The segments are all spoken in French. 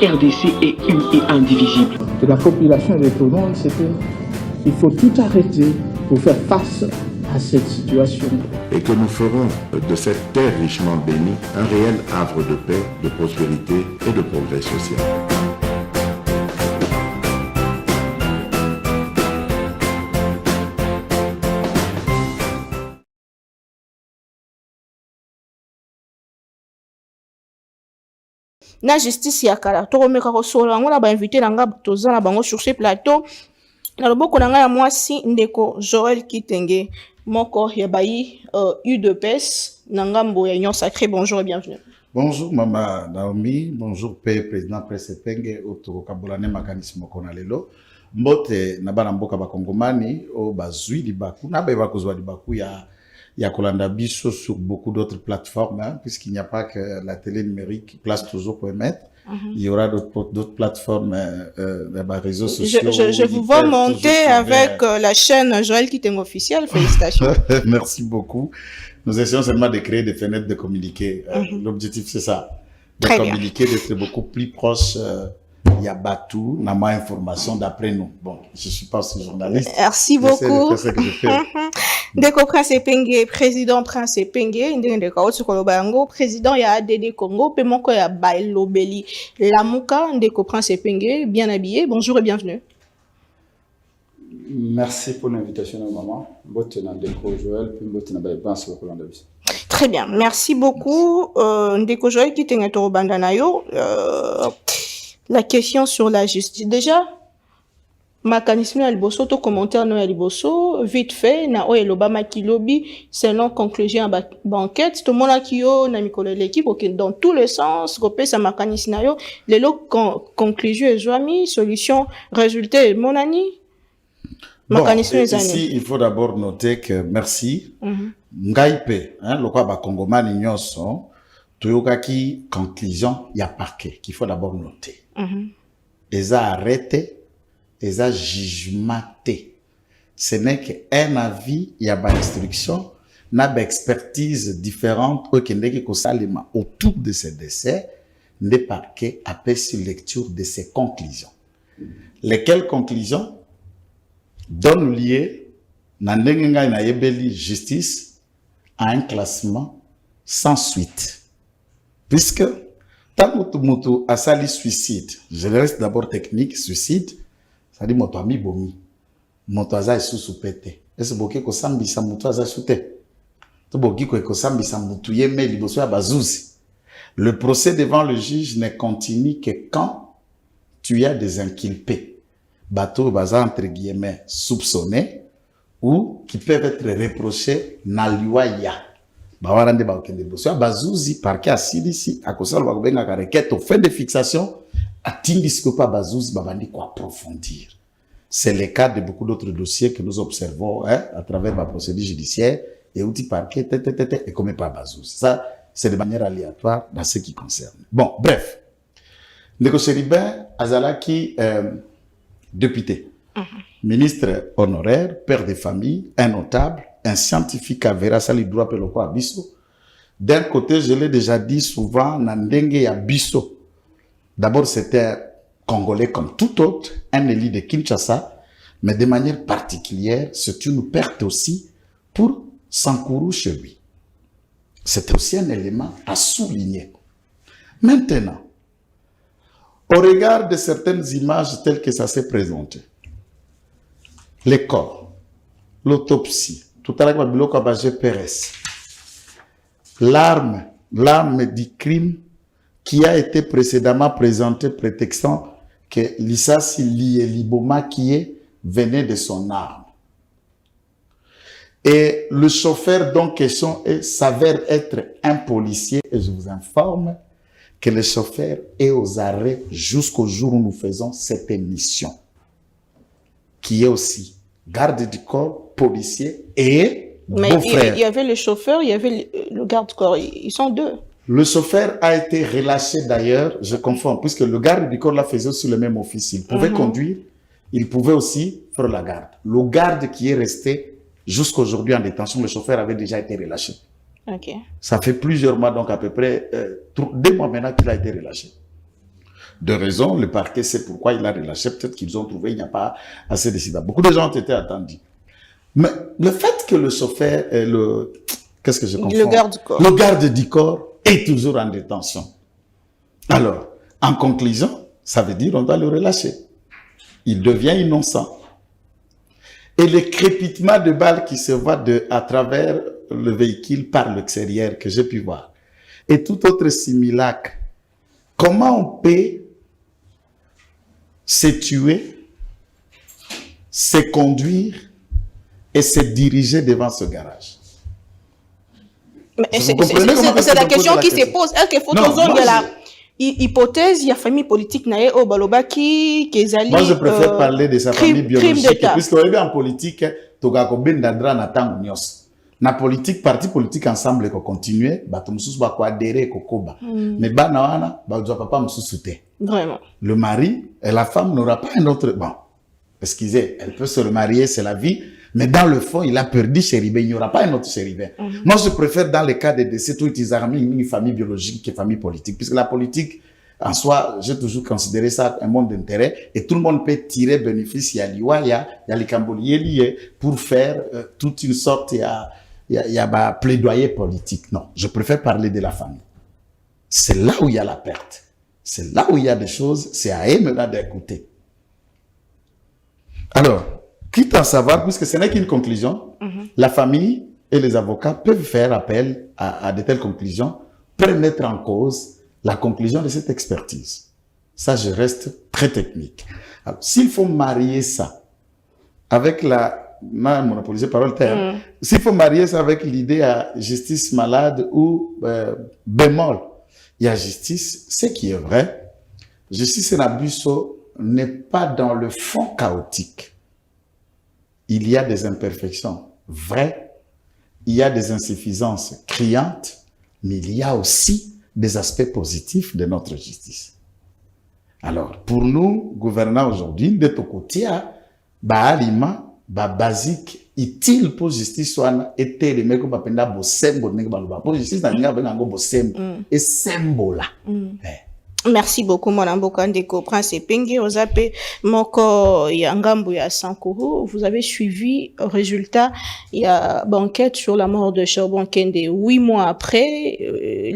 RDC est une et indivisible. De la population et de tout le monde, c'est qu'il faut tout arrêter pour faire face à cette situation. Et que nous ferons de cette terre richement bénie un réel havre de paix, de prospérité et de progrès social. Na justice ya kala tokomeka kosola yango na bainvité na nga toza na bango sur ce plateau na loboko na nga ya mwasi ndeko Joël Kitenge moko ya bayi UDPS na ngambo ya Union Sacrée. Bonjour et bienvenue. Bonjour Mama Naomi, bonjour Père Président Presse Penge Otoko Kabolane Makanisme Konalelo mbote na bana mboka bakongomani o bazui libaku na ba kozwa libaku ya Kolanda Biso sur beaucoup d'autres plateformes, hein, puisqu'il n'y a pas que la télé numérique qui place toujours pour émettre. Il y aura d'autres plateformes, réseaux sociaux. Je vous vois monter avec la chaîne Joël Kitenge officielle. Félicitations. Merci beaucoup. Nous essayons seulement de créer des fenêtres de communiquer. L'objectif, c'est ça. De communiquer, d'être beaucoup plus proche. Il y a Batou, n'a ma information d'après nous. Bon, je suis pas aussi journaliste. Merci beaucoup. C'est ce que je fais. Ndeko Prince Penge, président Prince Penge, ndeko Kolobango, président ya ADD Congo, pe moko ya Bailobeli Lamuka, ndeko Prince Penge, bien habillé. Bonjour et bienvenue. Merci pour l'invitation, maman. Ndeko Joël, puis très bien, merci beaucoup. Ndeko Joël qui tenait au bandanayo. La question sur la justice. Déjà, mécanisme à liboso, to commentaire no à liboso, vite fait, na o elobama kilobi, selon conclusion à banquette, tout le monde qui yo, na mikolo l'équipe, dans tous les sens, repé sa mécanisme na yo, les lots conclusion et joami, solution, résultat, mon ami. Bon, ici, il faut d'abord noter que merci. Ngaipe, hein, le quoi ba Congomani nyonso, toyokaki conclusion, y a parquet, qu'il faut d'abord noter. Ils ont arrêté, ils ont jugementé. Ce n'est qu'un avis, il y a une instruction, il y a une expertise différente autour de ces décès, le parquet a fait sur lecture de ces conclusions. Lesquelles conclusions donnent lieu, dans la justice, à un classement sans suite. Puisque, tant que mutu asali suicide, je reste d'abord technique, suicide, ça dit moto ami bomi, moto aza sous soupete. Est-ce que ko sambi sa mutu aza soute? To boki ko sambi sa mutu yeme liboso ya bazuzi. Le procès devant le juge ne continue que quand tu as des inculpés, bateau baza entre guillemets soupçonnés ou qui peuvent être reprochés na liwaya. Bawarande ba okende boso bazuzi parquet asilisi akosala ba kobenga ka requête au fin de fixation atindisi ko pa bazuzi babandi ko approfondir. C'est le cas de beaucoup d'autres dossiers que nous observons, hein, à travers la procédure judiciaire et outil parquet et comme pas bazuzi. Ça c'est de manière aléatoire dans ce qui concerne. Bon, bref. Ndeko Cherubin azalaki député, ministre honoraire, père de famille, un notable, un scientifique avéré, ça lui doit le quoi Bisso. D'un côté, je l'ai déjà dit souvent, Nandenge ya Bisso. D'abord, c'était Congolais comme tout autre, un élu de Kinshasa, mais de manière particulière, c'est une perte aussi pour Sankourou chez lui. C'était aussi un élément à souligner. Maintenant, au regard de certaines images telles que ça s'est présenté, les corps, l'autopsie, tout à l'heure, l'arme du crime qui a été précédemment présentée prétextant que Lissassi Liboma qui venait de son arme. Et le chauffeur dont question s'avère être un policier, et je vous informe que le chauffeur est aux arrêts jusqu'au jour où nous faisons cette émission, qui est aussi garde du corps, policier et beau-frère. Il y avait le chauffeur, il y avait le garde du corps, ils sont deux. Le chauffeur a été relâché d'ailleurs, je confonds, puisque le garde du corps la faisait sur le même office. Il pouvait conduire, il pouvait aussi faire la garde. Le garde qui est resté jusqu'aujourd'hui en détention, le chauffeur avait déjà été relâché. Okay. Ça fait plusieurs mois, donc à peu près 2 mois maintenant qu'il a été relâché. de raison, le parquet sait pourquoi il a relâché. Peut-être qu'ils ont trouvé qu'il n'y a pas assez de sida. Beaucoup de gens ont été attendus. Mais le fait que le chauffeur, qu'est-ce que je confonds? Le garde du corps. Le garde du corps est toujours en détention. Alors, en conclusion, ça veut dire qu'on doit le relâcher. Il devient innocent. Et le crépitement de balles qui se voit à travers le véhicule par l'extérieur que j'ai pu voir, et tout autre simulacre, comment on peut se tuer, se conduire et se diriger devant ce garage? C'est la question qui se pose. Est-ce qu'il faut toujours la hypothèse, il y a famille politique nae au balobaki kezali. Moi je préfère parler de sa famille biologique puisque en politique toka ko bendandra na tango nyos. Na politique parti politique ensemble ko continuer bato mususu ba ko adhérer ko koba. Mais bana wana ba doit papa mususu te. Vraiment. Le mari et la femme n'aura pas un autre bon. Excusez, elle peut se remarier, c'est la vie. Mais dans le fond, il a perdu chérubin. Il n'y aura pas un autre chérubin. Moi, je préfère dans les cas de décès, tout ils armés une famille biologique que famille politique. Puisque la politique, en soi, j'ai toujours considéré ça un monde d'intérêt. Et tout le monde peut tirer bénéfice. Il y a l'IWA, il y a les Camboliers liés pour faire toute une sorte, il y a plaidoyer politique. Non, je préfère parler de la famille. C'est là où il y a la perte. C'est là où il y a des choses, c'est à eux maintenant d'écouter. Alors, quitte à savoir, puisque ce n'est qu'une conclusion, la famille et les avocats peuvent faire appel à de telles conclusions pour mettre en cause la conclusion de cette expertise. Ça, je reste très technique. Alors, s'il faut marier ça avec monopolisé par le terme, s'il faut marier ça avec l'idée à justice malade ou bémol, il y a justice, ce qui est vrai. Justice en abuso n'est pas dans le fond chaotique. Il y a des imperfections vraies, il y a des insuffisances criantes, mais il y a aussi des aspects positifs de notre justice. Alors, pour nous, gouvernants aujourd'hui, de ton côté, aliment, basique, utile pour justice, soit été les mecs qui penda bosembo, pour justice, n'a pas bosembo, et sembo là. Merci beaucoup, Madame Bokandeko. Prince Penge, Ozape, Moko, Yangambu, ya Sankuru. Vous avez suivi, résultat, il y a enquête sur la mort de Charbon Kende. 8 mois après,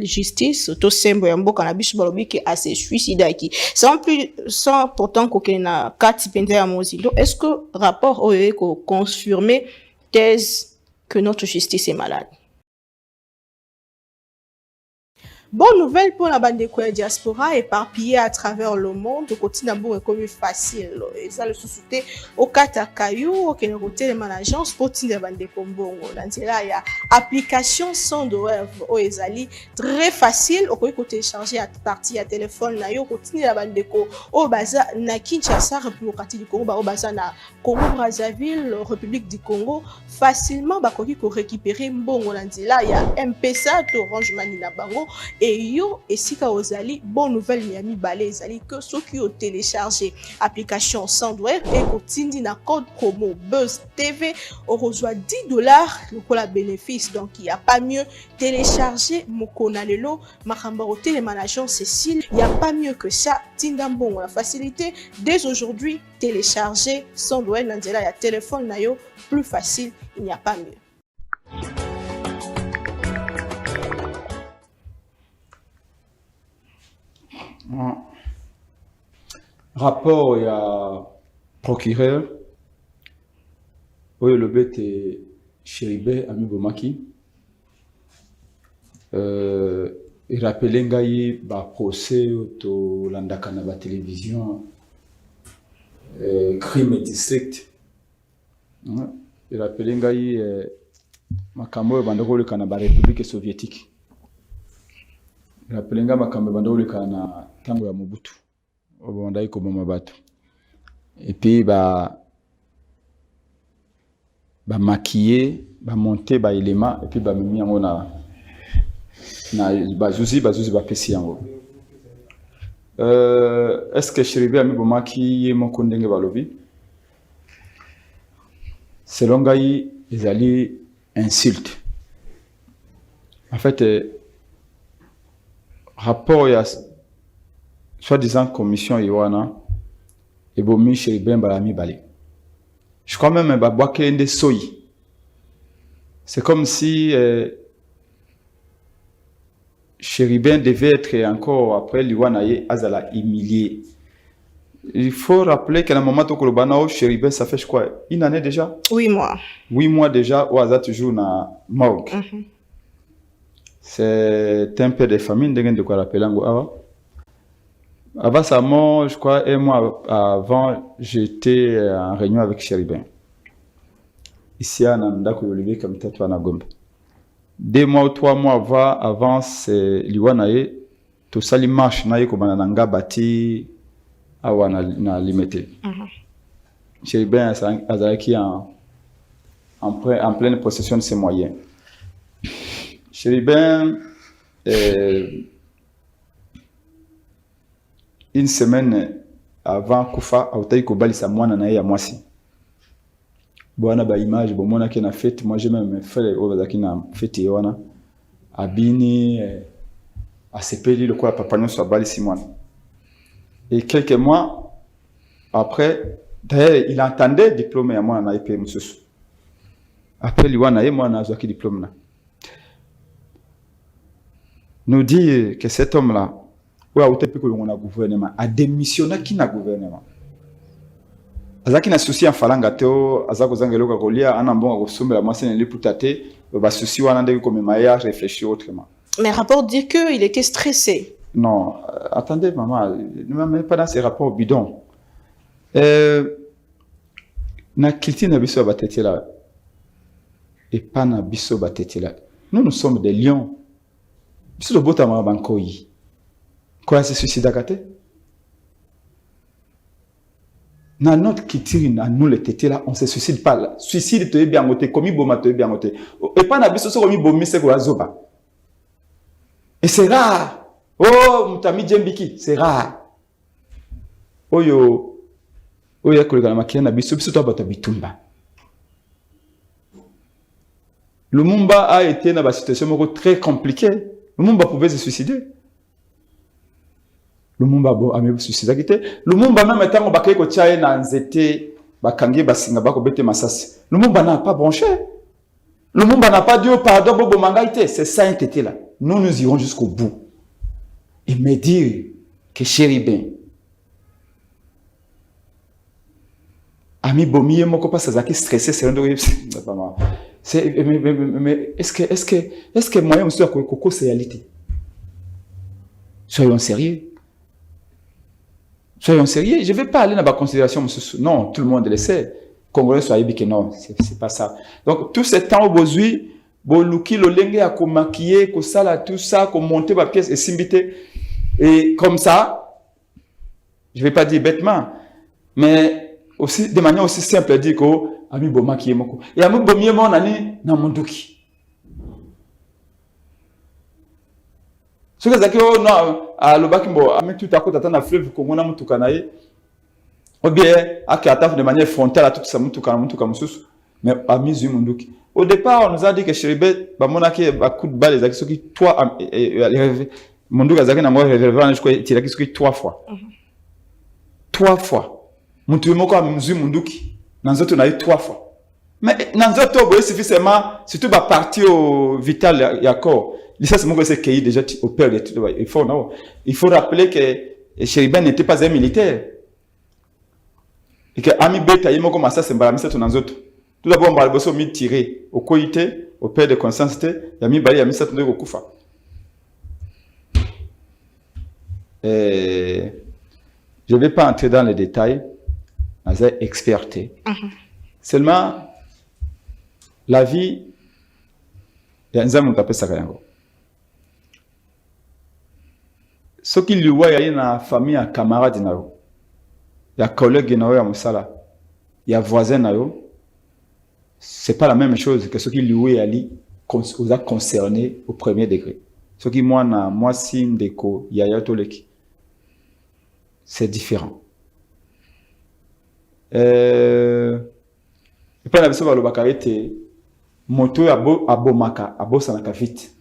justice, Tosembo, Yambo, Kanabis, Balobi, qui a se suicidé. Sans pourtant qu'on a 4 Pende à Mozilo. Est-ce que rapport OE confirmé thèse que notre justice est malade? Bonne nouvelle pour la bande de diaspora éparpillée à travers le monde. Le quotidien est comme facile. Et ça, le sous-souté au Katakayou, au Kénéroté, les agence pour la bande de Kombongo. Dans là, il y a application sans douleur au Ezali. Très facile. Au côté télécharger à partir à téléphone, na yo continue la bande de Ko. Au Baza, na Kinshasa, République du Congo, au Baza, na Congo Brazzaville, République du Congo. Facilement, bah, qu'on récupérer Mbongo. Dans là, il y a M-Pesa, Orange Money na bango. Et yo, et si ka ozali, bonne nouvelle Miami Balé, ezali que ceux qui ont téléchargé application Sandwave et continue na code promo Buzz TV, on reçoit $10 le la bénéfice. Donc il n'y a pas mieux télécharger Mokonalelo, Makambaro Télémanagement Cécile, il n'y a pas mieux que ça. Tindambon, la facilité dès aujourd'hui télécharger Sandwave, Nandela, il y a téléphone nayo plus facile, il n'y a pas mieux. Rapport il y a procureur le bête Chéribé Ami Bomaki il rappelait ngai ba procès to landaka na ba télévision crime district il rappelait ngai makambo bandoko le kana ba république soviétique. Rapelenga makambe bandoleka na tango ya Mobutu obonda iko boma bato et puis ba maquiller ba monter ba élément et puis ba mimi yango na ba zuzi ba pesi yango est-ce que Chéribé ami bomaki ye moko ndenge balobi selon ngai ezali insulte en fait rapport ya soi-disant commission Iwana et bomi Chéribin balami balé. Je crois même que des soyi. C'est comme si Chéribin devait être encore après l'Iwanaye Azala humilié. Il faut rappeler qu'à un moment où le Chéribin, ça fait je crois une année déjà. 8 mois. 8 mois déjà, où Aza toujours na morgue. C'est un peu de famine, de quoi rappeler avant. Avant sa mort, je crois, un mois avant, j'étais en réunion avec Chéribin. Ici, à Nandako Olivier, comme Tatou Anagombe. 2 mois ou 3 mois avant, c'est Liwanaye, tout ça, il marche, naye comme Nanga bâti, awa na limité. Chéribin, Azaki en pleine possession de ses moyens. Chéribin, une semaine avant Koufa, Aoutaï Kobali sa moine naye à Moisi. Bon, ba image, bon, moi qui na fête, moi j'ai même fait les autres qui na fête Yoana, Abini, à Sepeli, le quoi, papa nous soit bali Simone. Et quelques mois après, d'ailleurs, il entendait diplômé à moi na IP Moussous. Après, Liwana et moi na qui diplôme là. Nous dit que cet homme-là, ou a été que l'on a gouvernement, a démissionné qui n'a gouvernement. Azaki na souci en falanga teo, azako zangelo ka kolia, anambonga kosombe la mwase neli putate, ba souci wana ndeko comme maya réfléchir autrement. Mais rapport dit que il était stressé. Non, attendez maman, ne m'amenez pas dans ces rapports bidons. Na kilti na biso batete là. Et pas na biso batete là. Nous sommes des lions. Biso do bota ma bankoyi. Quoi se suicide kate? Dans notre culture, nous les tétés là, on ne se suicide pas là. Suicide, tu es bien noté, comme boma, tu es bien noté. Et pas na biso so comme bomi c'est quoi zoba. Et c'est rare. Oh, mutami djembiki, c'est rare. Oyo koleka na makia na biso biso to bata bitumba. Lumumba a été dans une situation très compliquée. Lumumba pouvait se suicider. Lumumba bo ame suicide akite. Lumumba même étant au bakay ko tchaye na nzete bakangi basinga bako bete masasi. Lumumba n'a pas branché. Lumumba n'a pas dit pardon bobo mangaite, c'est ça était là. Nous irons jusqu'au bout. Et me dire que Chéribin ami bomiye moko pas ça qui stressé c'est pas mal. Mais est-ce que moyen monsieur Koko c'est réalité? Soyons sérieux. Soyons sérieux. Je ne vais pas aller dans la considération, monsieur. Non, tout le monde le sait. Congolais soyez bien que non, c'est pas ça. Donc, tout ce temps au besoin, boluki le lengue à maquiller, que ça là, tout ça, qu'on monter ma pièce et simbiter. Et comme ça, je ne vais pas dire bêtement, mais aussi, de manière aussi simple, dire que ami bo maquiller moko. Et ami bo mieux mon ani na monduki. Ce que c'est que non à l'obakimbo ami tout à coup t'attends à fleuve Congo na mutuka nae. Ou bien à qui attaque de manière frontale à tout ça mutuka mususu. Mais ami zu monduki. Au départ on nous a dit que Chéribet ba monaki ba coup de balle les actions qui toi monduka zaki na moi révélant je crois il a qui 3 fois. 3 fois. Mutu moko ami zu monduki. Nanzoto na eu 3 fois. Mais nanzoto boye suffisamment surtout ba partie au vital ya corps. C'est mon que déjà au père de tout. Il faut rappeler que Chéribin n'était pas un militaire. Et que Ami Beta yimo comme ça c'est mbalamisa tout dans autres. Tout d'abord on va le mi tirer au coïté au père de conscience yami bali yami ça tout au kufa. Je ne vais pas entrer dans les détails. J'ai experté. Seulement la vie il y a un homme qui appelle ça kayango. Ce qui lui voit, il y a une famille, un camarade, il y a un collègue, il y a un musala, il y a un voisin, ce n'est pas la même chose que ce qui lui voit, il a concerné au premier degré. Ce qui moi, sim, déco, il y a toleki. C'est différent. Et puis, la personne va le bakarete, moto à bomaka, à bosanaka vite.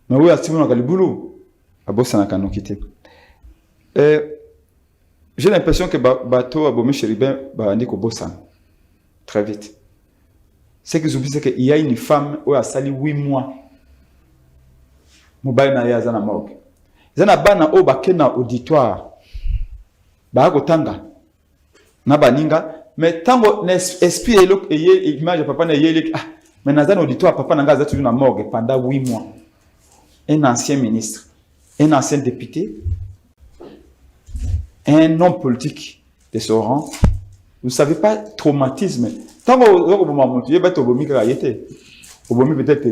Mais oui, à ce moment-là, le boulot. J'ai l'impression que bateau a bomi chéribin ba andi ko bosan très vite. Ce qu'ils oublient c'est qu'il y a une femme où a sali 8 mois. Mobile na ya zana morgue. Zana bana o bakena auditoire. Ba ko tanga. Na baninga mais tango esprit et image papa na yele mais na zana auditoire papa na ngaza tu na morgue pendant 8 mois. Un ancien ministre, un ancien député, un homme politique de ce rang, vous ne savez pas, traumatisme. Tant que vous avez peut-être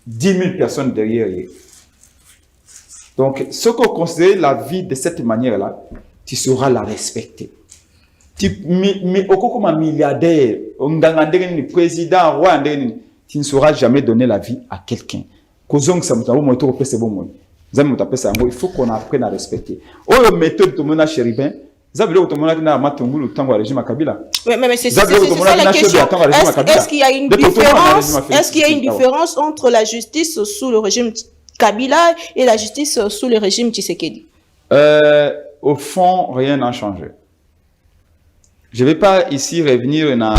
10 000 personnes derrière. Donc, ce qu'on considère la vie de cette manière-là, tu sauras la respecter. Mais au comme milliardaire, président, roi, tu ne sauras jamais donner la vie à quelqu'un. Il faut qu'on apprenne à respecter. Oh, méthode de mon chéribin, mais c'est ça la question. Est-ce qu'il y a une différence? Est-ce qu'il y a une différence entre la justice sous le régime Kabila et la justice sous le régime Tshisekedi? Au fond, rien n'a changé. Je ne vais pas ici revenir dans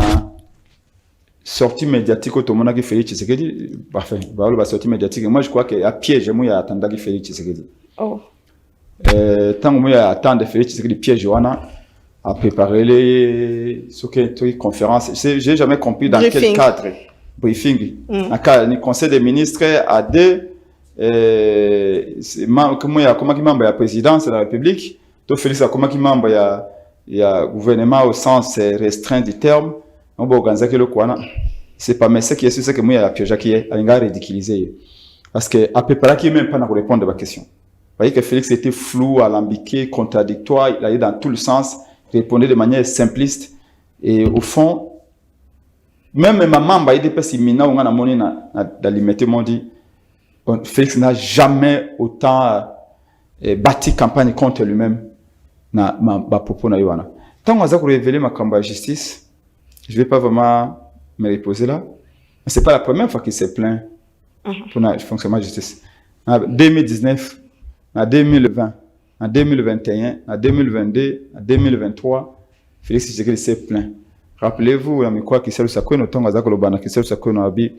sortie médiatique au Tomona qui Félix Tshisekedi. Parfait. La sortie médiatique. Moi, je crois qu'il y a piège. Moi, il y a attendu Félix Tshisekedi. Oh. Tant que moi, il y a attendu Félix Tshisekedi piège Johanna à préparer les conférences. J'ai jamais compris dans quel cadre. Briefing. Dans le conseil des ministres à deux. Comment il y a la présidence de la République. Toi, Félix, comment il y a gouvernement au sens restreint du terme. On va organiser le quoi. C'est pas mais ce qui est sûr, c'est que moi, il y a la piège qui est ridiculisé. Parce que à peu près, qui même pas pour répondre à ma question. Vous voyez que Félix était flou, alambiqué, contradictoire. Il allait dans tout le sens, répondait de manière simpliste. Et au fond, même ma maman, il dépasse imminent, on a monnaie dans l'immédiat, m'ont dit, Félix n'a jamais autant bâti campagne contre lui-même. Na propos na yoana. Tant qu'on a révélé ma campagne de justice, je vais pas vraiment me reposer là. Mais c'est pas la première fois qu'il s'est plaint pour le fonctionnement de justice. En 2019, en 2020, en 2021, en 2022, en 2023, Félix Tshisekedi s'est plaint. Rappelez-vous, il quoi qui s'est le notamment à Zakolobana, qui s'est le abi,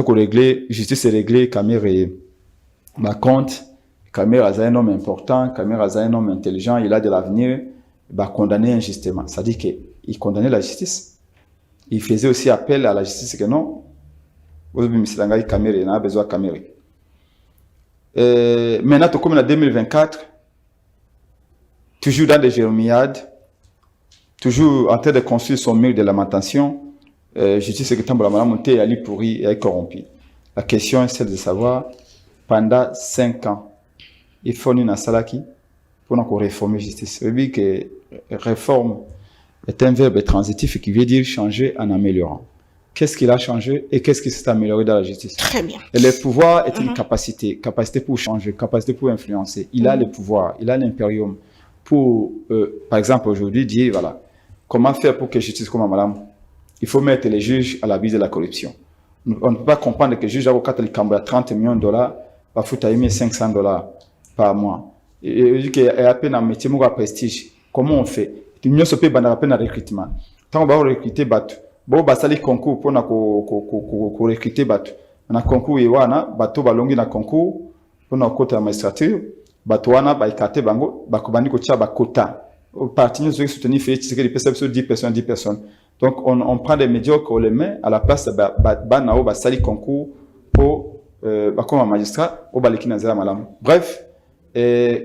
réglé, justice est réglée, Kamir et ma compte. Kamir est un homme important, Kamir est un homme intelligent, il a de l'avenir, il va condamner injustement. Ça dit qu'il condamnait la justice. Il faisait aussi appel à la justice que non, vous avez Kamir, il a besoin de Kamir. Maintenant, comme en 2024, toujours dans des jérémiades, toujours en train de construire son mur de lamentation, justice que Tambola Monté est pourri et est corrompu. La question est celle de savoir, pendant 5 ans, il faut une salaki pour nous réformer la justice. Ça veut dire que réforme est un verbe transitif qui veut dire changer en améliorant. Qu'est-ce qu'il a changé et qu'est-ce qui s'est amélioré dans la justice? Très bien. Et le pouvoir est une capacité pour changer, capacité pour influencer. Il a le pouvoir, il a l'impérium pour, par exemple, aujourd'hui, dire, voilà, comment faire pour que la justice comme madame, il faut mettre les juges à l'abus de la corruption. On ne peut pas comprendre que le juge avocat il a 30 millions de dollars, va foutre à 500 dollars par mois. Et qu'il y a à peine un métier de prestige. Comment on fait? Il ne se peut pas à peine un recrutement. Tant qu'on va recruter, bon, bah, ça les concours pour recruter, on a concours et wana, bateau balongi na concours pour notre côté administratif, bateau wana, bah, ikate bango, bah, kubani kocha, bah, quota. Au parti, nous devons soutenir, c'est que les personnes sur 10 personnes. Donc, on prend des médiocres, on les met à la place, bah, nao, bah, sali concours pour, bah, comme un magistrat, au baliki nazera malam. Bref,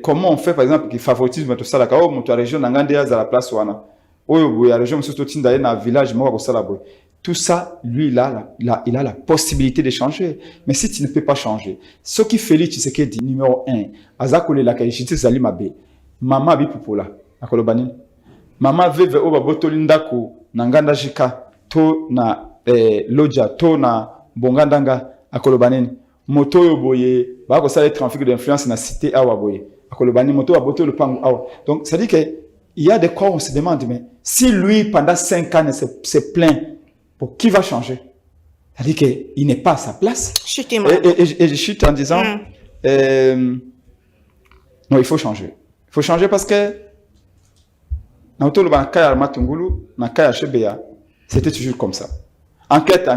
comment on fait, par exemple, qui favorise tout ça, la kao, monte à région, n'angande à la place wana. Oui, la région, monsieur Totin, d'aller dans un village, moi, au Salaboy. Tout ça, lui, il a la possibilité de changer. Mais si tu ne peux pas changer, ce qui fait lui, tu sais qu'il dit numéro 1, Azakole la Kaïchite Zalimabe, Mama Bipupola, Akolobani. Mama veve oba botolindako, Nanganda Jika, to na Lodja, to na Bongandanga, Akolobani. Moto yoboye, Bako Sale trafic d'influence na cité Awaboye, Akolobani, Moto Aboto le Pango Awa. Donc, ça dit que il y a des corps, on se demande, mais si lui, pendant 5 ans, se plaint, pour qui va changer? C'est-à-dire qu'il n'est pas à sa place. Chutez-moi. Et je chute en disant, Non, il faut changer. Il faut changer parce que dans tout le Bankaya Matungulu, dans Kaya Chebeya, c'était toujours comme ça. Enquête.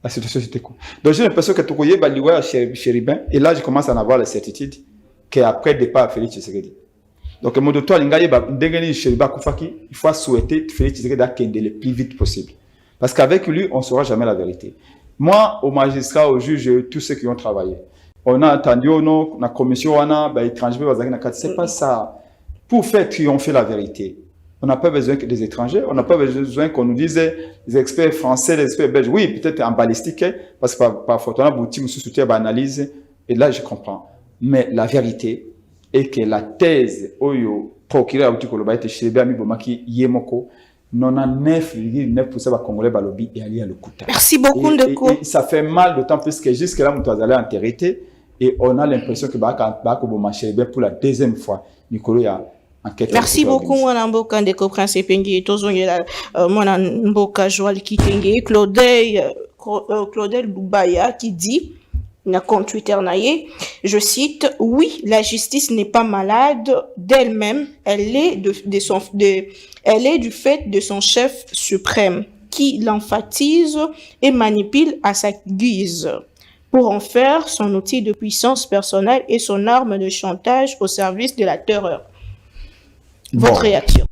La situation c'était cool. Donc j'ai l'impression que tout le monde est chérubin, et là je commence à en avoir la certitude qu'après le départ de Félix Tshisekedi. Donc, il faut souhaiter Félix Tshisekedi d'accéder le plus vite possible. Parce qu'avec lui, on ne saura jamais la vérité. Moi, aux magistrats, aux juges, tous ceux qui ont travaillé, on a entendu, la commission, on a étrangers, c'est pas ça. Pour faire triompher la vérité, on n'a pas besoin que des étrangers, on n'a pas besoin qu'on nous dise les experts français, les experts belges. Oui, peut-être en balistique, parce que parfois, on a beaucoup de soutien, analyse, et là, je comprends. Mais la vérité est que la thèse, Oyo, procureur, chez Béami Bomaki, Yemoko, 99,9% des Congolais balobi et alliés à le Kouta. Merci beaucoup, Ndeko. Et ça fait mal, d'autant plus que jusque-là, nous allons enterrer. Et on a l'impression que Bako Bomaché, pour la deuxième fois, Nicolas a enquêté. Merci beaucoup, Mwana Mboka Ndeko Prince Pengi, Tozongela, Mwana Mboka Joal Kitenge, Claudel Loubaya qui dit, na compte Twitter naïe, je cite, oui, la justice n'est pas malade d'elle-même, elle est du fait de son chef suprême qui l'emphatise et manipule à sa guise pour en faire son outil de puissance personnelle et son arme de chantage au service de la terreur. Votre réaction?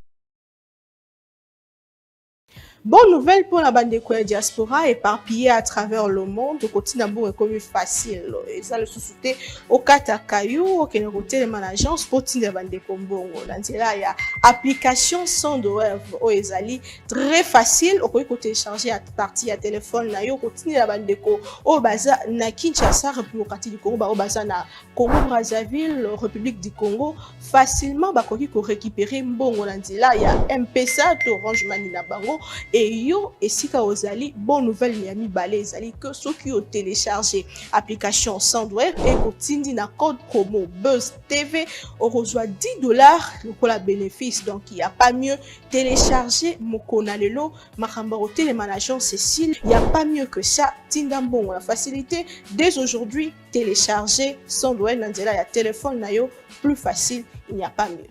Bonne nouvelle pour la bande de diaspora éparpillée à travers le monde. Le quotidien est comme facile. Et ça, le sous-souté au Katakayu, au Kénéroté, les agence pour la bande de Combo. Il y a application sans douleur au Ezali. Très facile. Au côté télécharger à partir à téléphone. Au quotidien la bande de Ko. Au Baza, na Kinshasa, République du Congo. Au Baza, na Congo Brazzaville, République du Congo. Facilement, Bakoki ko récupérer Mbongo. Il y a M-Pesa, Orange Money na Bango. Et yo, et si ka ozali, bonne nouvelle Miami Balé, ezali que ceux qui ont téléchargé application Sandwave et continue na code promo Buzz TV, on reçoit $10 pour la bénéfice. Donc, il n'y a pas mieux télécharger Mokonalelo, Makambaro Télémanagement Cécile. Il n'y a pas mieux que ça. Tindambon, la facilité. Dès aujourd'hui, télécharger Sandwave, Nandela, il y a téléphone, nayo, plus facile, il n'y a pas mieux.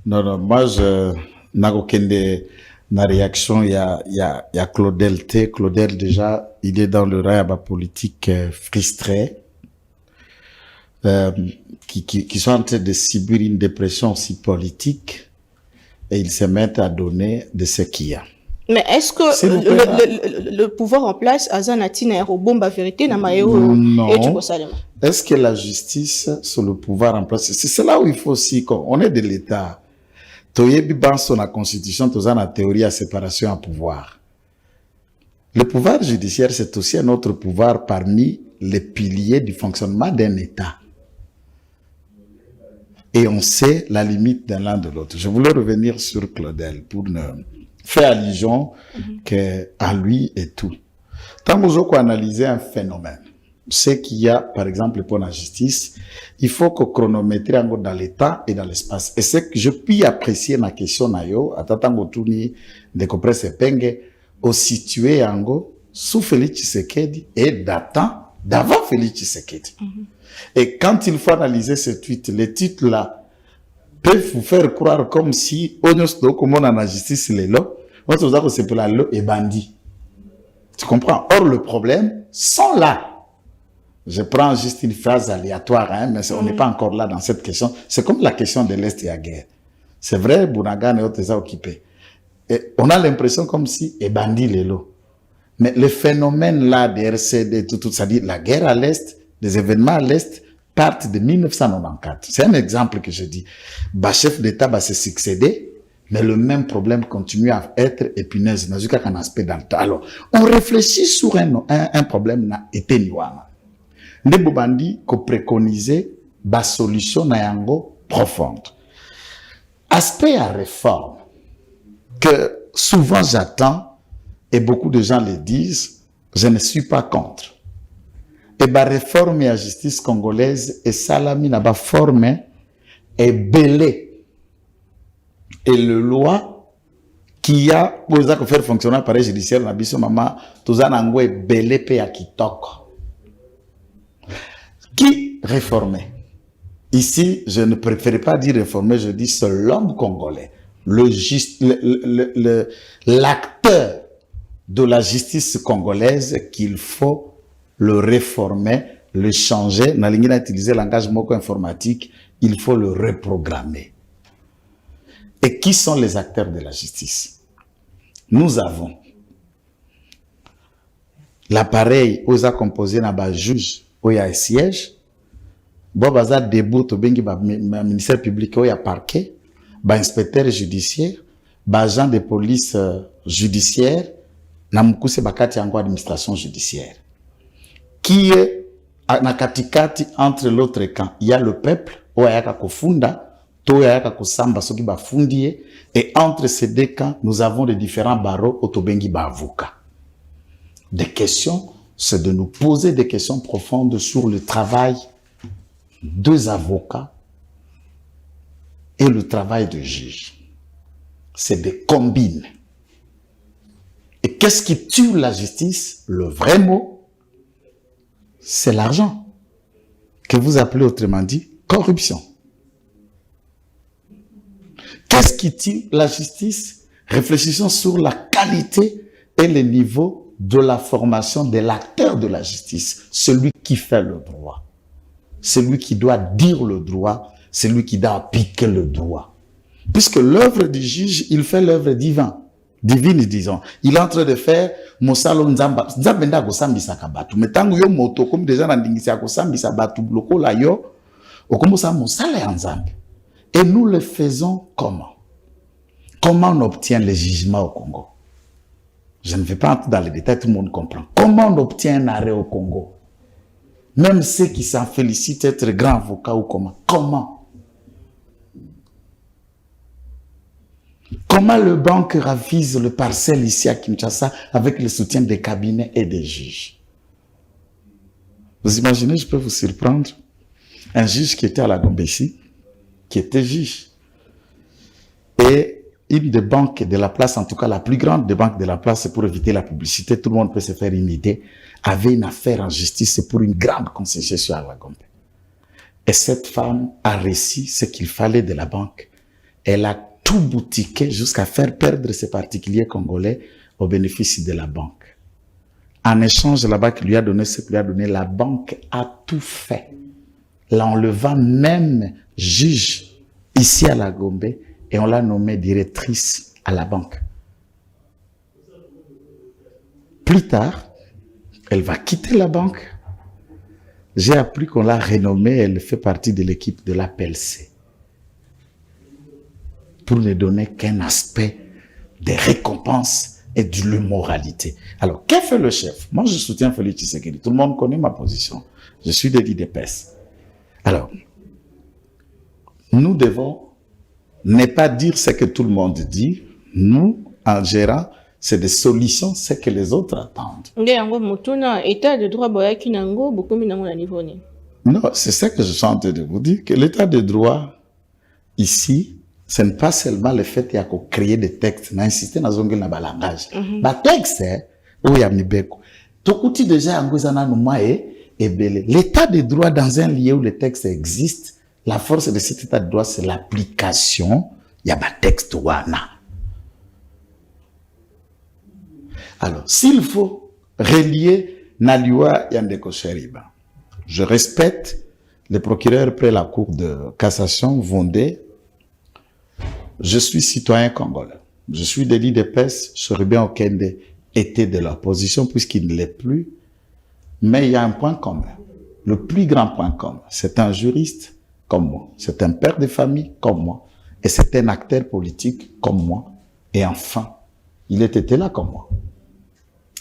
Non, moi, na réaction, il y a Claudel T. Claudel, déjà, il est dans le rail politique frustré, qui sont en train de subir une dépression aussi politique, et ils se mettent à donner de ce qu'il y a. Mais est-ce que le pouvoir en place, Azanatina et Robomba vérité, n'a pas eu non. Est-ce que la justice sur le pouvoir en place, c'est là où il faut aussi qu'on est de l'État. Toyebi Banso la constitution, toza la théorie à séparation à pouvoir. Le pouvoir judiciaire, c'est aussi un autre pouvoir parmi les piliers du fonctionnement d'un État. Et on sait la limite d'un l'un de l'autre. Je voulais revenir sur Claudel pour ne faire allusion à lui et tout. Tant que vous analysez un phénomène, ce qu'il y a, par exemple, pour la justice, il faut que chronométrer dans le temps et dans l'espace. Et ce que je puis apprécier ma question, nayo, à tatango tourni, de compresse penge, au situé ango, sous Félix Tshisekedi et datant d'avant Félix Tshisekedi. Et quand il faut analyser ce tweet, les titres là, peuvent vous faire croire comme si, on comment dans la justice, les lots, on se dit que c'est pour la loi et bandit. Tu comprends? Or, le problème, sont là. Je prends juste une phrase aléatoire, hein, mais on n'est pas encore là dans cette question. C'est comme la question de l'Est et la guerre. C'est vrai, Bounagan et autres ont occupé. Et on a l'impression comme si, et bandit les lots. Mais le phénomène là de RCD, tout ça dit, la guerre à l'Est, les événements à l'Est partent de 1994. C'est un exemple que je dis. Bah, chef d'État va se succéder, mais le même problème continue à être épineuse. N'a pas qu'un aspect dans le temps. Alors, on réfléchit sur un problème n'a été niwama. Ndebobandi ko préconiser ba solution na yango profonde. Aspect à réforme que souvent j'attends et beaucoup de gens le disent, je ne suis pas contre. Et ba réforme et la justice congolaise et salami na ba forme est belé. Et le loi qui a pour faire fonctionner l'appareil judiciaire na biso mama tozana ngwe belé pe ya kitoko. Qui réformer? Ici, je ne préfère pas dire réformer, je dis c'est l'homme congolais, l'acteur de la justice congolaise qu'il faut le réformer, le changer. Nalingi na utiliser langage moko informatique, il faut le reprogrammer. Et qui sont les acteurs de la justice? Nous avons l'appareil aux composé na ba juge où il y a un siège, bon baza debout to bengi ba ministère public où il y a parquet, ba inspecteur judiciaire, ba agent de police judiciaire, na mukuse bakati yango administration judiciaire. Qui est na katikati entre l'autre camp? Il y a le peuple où il y a kofunda, to ya kosamba soki ba fundie, et entre ces deux camps, nous avons les différents barreaux au tobengi ba avocat. Des questions, c'est de nous poser des questions profondes sur le travail des avocats et le travail de juge. C'est des combines. Et qu'est-ce qui tue la justice? Le vrai mot, c'est l'argent, que vous appelez autrement dit corruption. Qu'est-ce qui tue la justice? Réfléchissons sur la qualité et le niveau de la formation de l'acteur de la justice, celui qui fait le droit, celui qui doit dire le droit, celui qui doit appliquer le droit. Puisque l'œuvre du juge, il fait l'œuvre divine, disons. Il est en train de faire Mosalo Nzamba. Nzambenda Gosambisa Kabatu. Mais tant que yo moto, comme déjà dans l'ingénieur Gosambisa Batu, bloko la yo, okomosa Mosala Nzambe. Et nous le faisons comment? Comment on obtient le jugement au Congo? Je ne vais pas entrer dans les détails, tout le monde comprend. Comment on obtient un arrêt au Congo? Même ceux qui s'en félicitent être grands avocats ou comment? Comment? Comment le banque ravise le parcelle ici à Kinshasa avec le soutien des cabinets et des juges? Vous imaginez, je peux vous surprendre, un juge qui était à la Gombe ici, qui était juge. Et une des banques de la place, en tout cas la plus grande des banques de la place, c'est pour éviter la publicité, tout le monde peut se faire une idée, avait une affaire en justice pour une grande concession à la Gombe. Et cette femme a réussi ce qu'il fallait de la banque. Elle a tout boutiqué jusqu'à faire perdre ses particuliers congolais au bénéfice de la banque. En échange, la banque lui a donné ce qu'il lui a donné. La banque a tout fait. L'enlevant même juge ici à la Gombe et on l'a nommée directrice à la banque. Plus tard, elle va quitter la banque. J'ai appris qu'on l'a renommée, elle fait partie de l'équipe de la PLC. Pour ne donner qu'un aspect des récompenses et de l'immoralité. Alors, qu'a fait le chef? Moi, je soutiens Félix Tshisekedi. Tout le monde connaît ma position. Je suis de l'IDPS. Alors, nous devons ne pas dire ce que tout le monde dit. Nous, en gérant, c'est des solutions, ce que les autres attendent. Non, c'est ça que je suis en train de vous dire, que l'état de droit, ici, ce n'est pas seulement le fait qu'il y a créé des textes, mais insister dans un langage. Les textes, où il y a Mibeko. Tout déjà, l'état de droit dans un lieu où le texte existe, la force de cet état de droit, c'est l'application. Il y a des textes wana. Alors, s'il faut relier Naliwa Yandeko Sheriba, je respecte les procureurs près la cour de cassation Vondé. Je suis citoyen congolais. Je suis de l'IDPS. Cherubin Okende était de l'opposition puisqu'il ne l'est plus. Mais il y a un point commun. Le plus grand point commun, c'est un juriste comme moi. C'est un père de famille comme moi. Et c'est un acteur politique comme moi. Et enfin, il était là comme moi.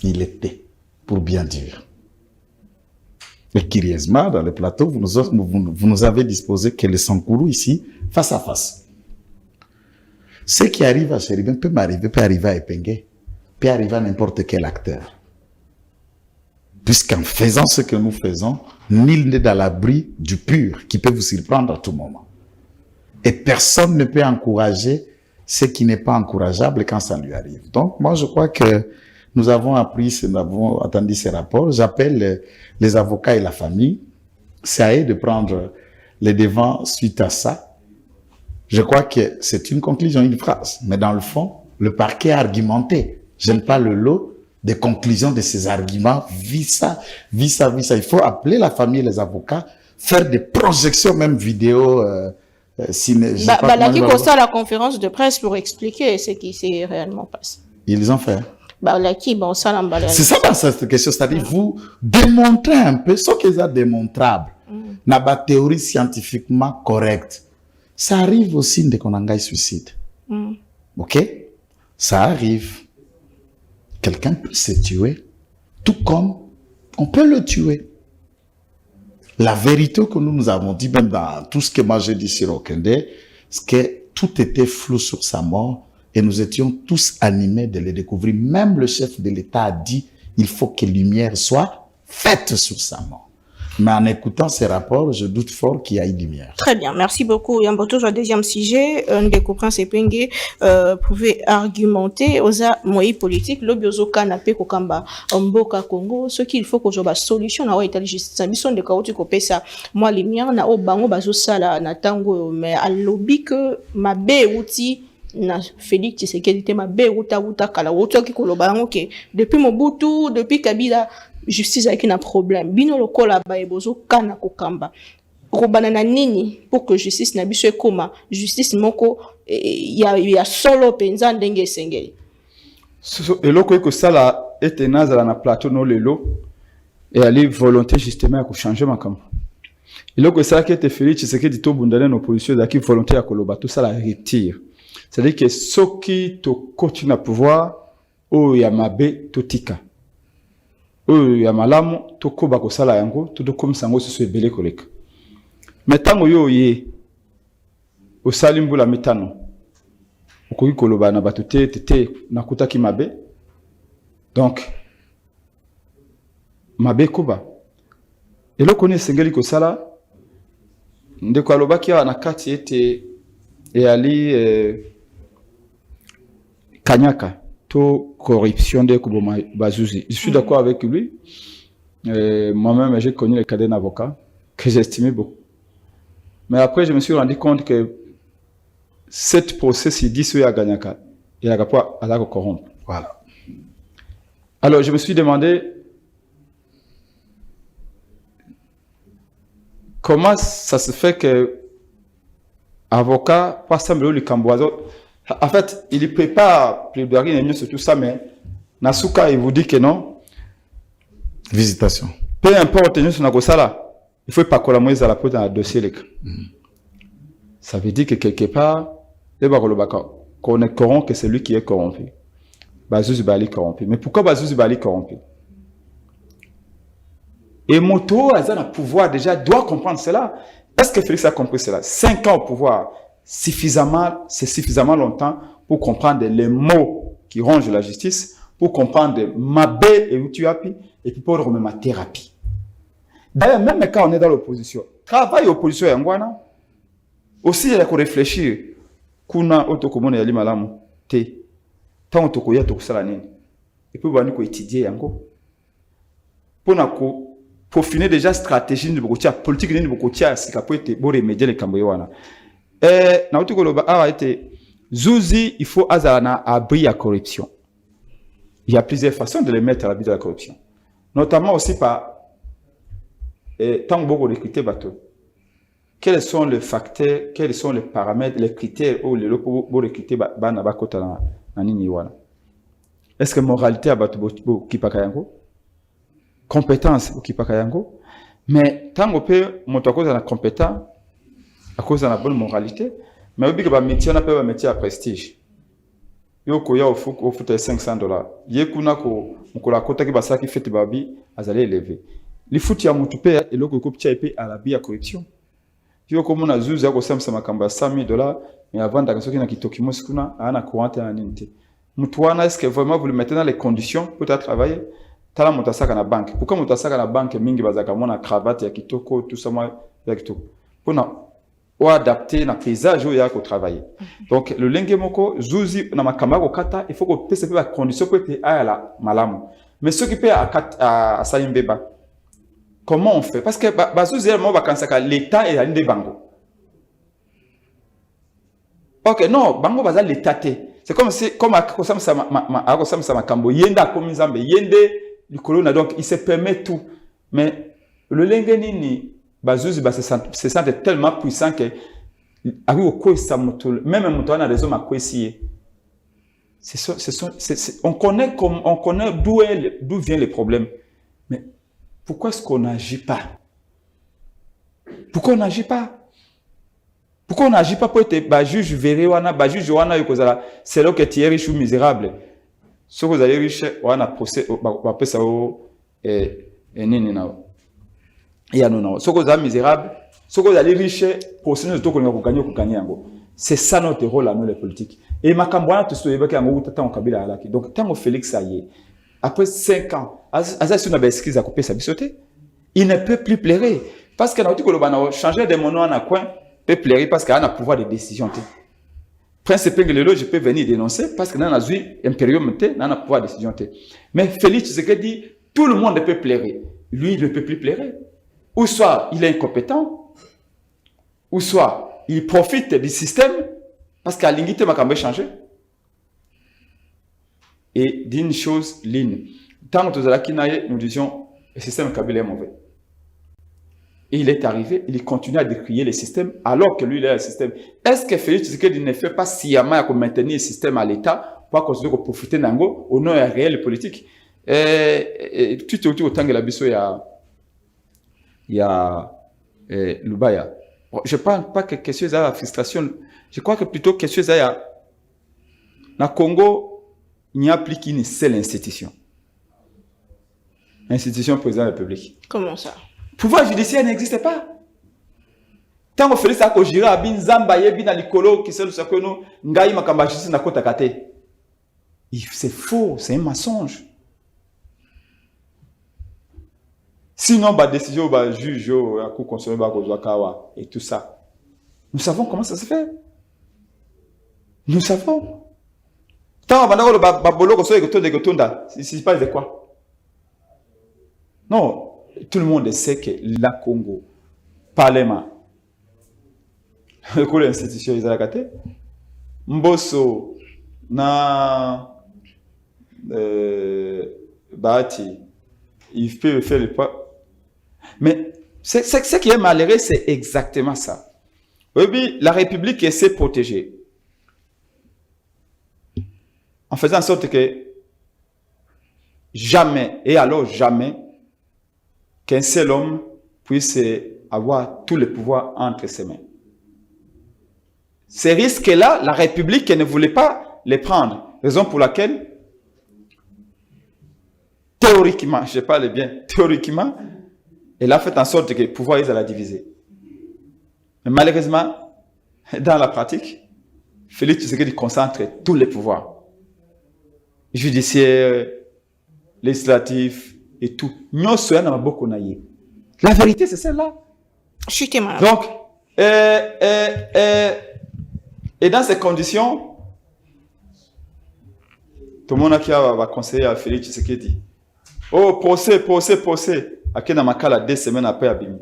Il était, pour bien dire. Et curieusement, dans le plateau, vous nous avez disposé que les Sankourou ici, face à face. Ce qui arrive à Cherubin peut m'arriver, peut arriver à Epengue, peut arriver à n'importe quel acteur. Puisqu'en faisant ce que nous faisons, nul n'est dans l'abri du pur qui peut vous surprendre à tout moment. Et personne ne peut encourager ce qui n'est pas encourageable quand ça lui arrive. Donc, moi, je crois que nous avons appris, nous avons attendu ces rapports. J'appelle les avocats et la famille c'est à eux de prendre les devants suite à ça. Je crois que c'est une conclusion, une phrase. Mais dans le fond, le parquet a argumenté. Je n'aime pas le lot des conclusions de ces arguments. Vis ça. Il faut appeler la famille et les avocats, faire des projections, même vidéo. Là, qui constate la conférence de presse pour expliquer ce qui s'est réellement passé. Ils ont fait. C'est ça cette question, c'est-à-dire vous démontrez un peu ce qui est démontrable, n'a pas théorie scientifiquement correcte. Ça arrive aussi de qu'on ait suicide. Ok? Ça arrive. Quelqu'un peut se tuer, tout comme on peut le tuer. La vérité que nous avons dit, même dans tout ce que moi j'ai dit sur Okende, c'est que tout était flou sur sa mort et nous étions tous animés de le découvrir. Même le chef de l'État a dit il faut que lumière soit faite sur sa mort. Mais en écoutant ces rapports, je doute fort qu'il y ait lumière. Très bien, merci beaucoup. Yamboto, le deuxième sujet, Ndeko Sepenge pouvait argumenter aux moyens politiques, l'obiozo canapé kokamba mboka Congo, ce qu'il faut que la solution na wa justice. Mission de kaoti kopesa moi lumière na obango bazo sala na tango mais à lobby que mabe outi na Félix Tshisekedi te mabe uta kala otoki koloba ngo ke depuis Mobutu, depuis Kabila justice avec un problème. Bino lokola baebozo kana kokamba. Robana na nini pour que justice na biso ekoma justice moko ya solo penza ndenge sengeli. Eloko eko sala ete nazala na plateau no lelo et aller volonté justement ya ko changer makambo. Eloko sala ke te Félix Tshisekedi to bundana na opposition da ki volonté ya koloba tout ça la retire. C'est-à-dire que soki to continue à pouvoir o ya mabe totika. Ya malamu toko bakosala yango todo comme sango so ebele koleka mais tango yo ye osali mbula mitano okoki koloba na bato te nakutaki mabe donc mabe koba eloko ni esengeli kosala ndeko alobaki na kati ete eyali kanyaka corruption de Kouboma Bazouzi. Je suis d'accord avec lui. Moi-même, j'ai connu les cadets d'avocats que j'estimais beaucoup. Mais après, je me suis rendu compte que cette procès, il dit qu'il y a gagné, il n'a pas à la corrompre. Voilà. Alors, je me suis demandé comment ça se fait que avocat, pas sembler le Camboiseau. En fait, il ne peut pas plaidoyer sur tout ça, mais Nasuka, il vous dit que non. Visitation. Peu importe, nous sommes là. Il ne faut pas collaborer à la porte dans le dossier. Ça veut dire que quelque part, qu'on est corrompu, que c'est lui qui est corrompu. Bazouzi Bali corrompu. Mais pourquoi Bazouzi Bali corrompu? Et Moto, a un pouvoir déjà, doit comprendre cela. Est-ce que Félix a compris cela? 5 ans au pouvoir. C'est suffisamment longtemps pour comprendre les mots qui rongent la justice, pour comprendre Mabé et Utuapi, et puis pour remettre ma thérapie. D'ailleurs, même quand on est dans l'opposition, travail opposition et angwana, aussi il y a qu'on réfléchir, kuna otokomone yali malamu te, tant otokoya tokusala nini, et puis on va étudier yango, pour peaufiner déjà stratégie de beaucoup politique de beaucoup c'est capable de remédier les camboyana. Na utukoloba a été Zouzi, il faut azana abri à corruption. Il y a plusieurs façons de les mettre à l'abri de la corruption. Notamment aussi par tant beaucoup recruter bateau. Quels sont les facteurs, quels sont les paramètres, les critères où les locaux pour recruter bana bakota na nini wana. Est-ce que moralité à bateau qui pakayango? Compétence qui pakayango? Mais tant qu'on peut monter à cause de la compétence, à cause de la bonne moralité, mais au bout de métier, on appelle un métier à prestige. Yoko ya au foot $500. Yekuna ko mukola kota ki basaki fait babi azali élevé. Les foot ya mutupe et loko ko ptia épée à la bia corruption. Yoko mona zuzu ya ko samsa makamba $100, mais avant d'akasoki na kitoki moskuna ana courante na ninte. Mutuana est-ce que vraiment vous le mettez dans les conditions pour travailler? Tala mutasaka na banque. Pourquoi mutasaka na banque mingi bazaka mona cravate ya kitoko tout ça moi ya kitoko. Ou adapter na paysage où il y a qu'au travailler. Donc le lengemoko zuzi na makamako kata il faut que pese la condition pour être à la malamu. Mais ce qui peut à saimbeba Comment on fait? Parce que l'État est allé de Bango. Ok, non, Bango baza l'État. C'est comme si, comme à Kosam Samakambo, Yenda Komizambe, Yende, du colonna, donc il se permet tout. Mais le Lengenini, Bazouzi, se sent tellement puissant que, même un mouton a raison à quoi essayer. On connaît d'où viennent les problèmes. Mais pourquoi est-ce qu'on n'agit pas? Pourquoi on n'agit pas? Pourquoi on n'agit pas pour être juge verré, juge wana yokozala, c'est là que tu es riche ou misérable. Si vous allez riche, on a procès, on appelle ça nini na. Et non, si vous êtes misérable, si vous allez riche, procès nous tout gagner yango. C'est ça notre rôle à nous les politiques. Et ma cambouana tout ce qui est en tant que Kabila alaki. Donc tant que Félix a y après 5 ans, Azaz on a excuse à couper sa bisoté, il ne peut plus plairer parce que nous dit que le bana changer de mon nom en coin peut plairer parce qu'il a un pouvoir de décision. Principe que le je peux venir dénoncer parce que nous avons eu impérium nous avons un pouvoir de décision. Mais Félix ce qu'il dit, tout le monde peut plairer. Lui il ne peut plus plairer. Ou soit il est incompétent, ou soit il profite du système parce qu'à l'ingité m'a quand même changé. Et d'une chose, ligne. Tant que nous disions le système Kabila est mauvais. Et il est arrivé, il continue à décrier le système alors que lui, il est le système. Est-ce que Félix Tshisekedi ne fait pas sciemment pour maintenir le système à l'État pour continuer à profiter d'ango au nom réel politique? Tout autour autant que la biso, il y a Lubaya. Je ne parle pas que quelque chose à la frustration. Je crois que plutôt quelque chose à la Congo. Il n'y a plus qu'une seule institution. Institution président de la République. Comment ça? Pouvoir judiciaire n'existe pas. Tant qu'on fait ça, qu'on jira à bin zamba yebi na likolo qui se le sakono ngai makamba justice na kota kate. C'est faux, c'est un mensonge. Sinon, bah décision, bah juge, à coup consommé, bah kozwakawa et tout ça. Nous savons comment ça se fait. Nous savons. Tant que le babolo ko so ekoto de kotonda, c'est pas de quoi. Non, tout le monde sait que la Congo, Parlement, le l'institution Izalakate, Mbosso, na Bahati, il peut faire le pas. Mais ce qui est malheureux, c'est exactement ça. Oui, la République essaie de protéger. En faisant en sorte que jamais, et alors jamais, qu'un seul homme puisse avoir tous les pouvoirs entre ses mains. Ces risques-là, la République ne voulait pas les prendre. Raison pour laquelle, théoriquement, je parle bien, théoriquement, elle a fait en sorte que le pouvoir, ils allaient diviser. Mais malheureusement, dans la pratique, Félix Tshisekedi concentre tous les pouvoirs. Judiciaire, législatif et tout. La vérité, c'est celle-là. Donc, et dans ces conditions, tout le monde qui va conseiller à Félix Tshisekedi. Oh, procès. À qui n'a makala 2 semaines après Abimi.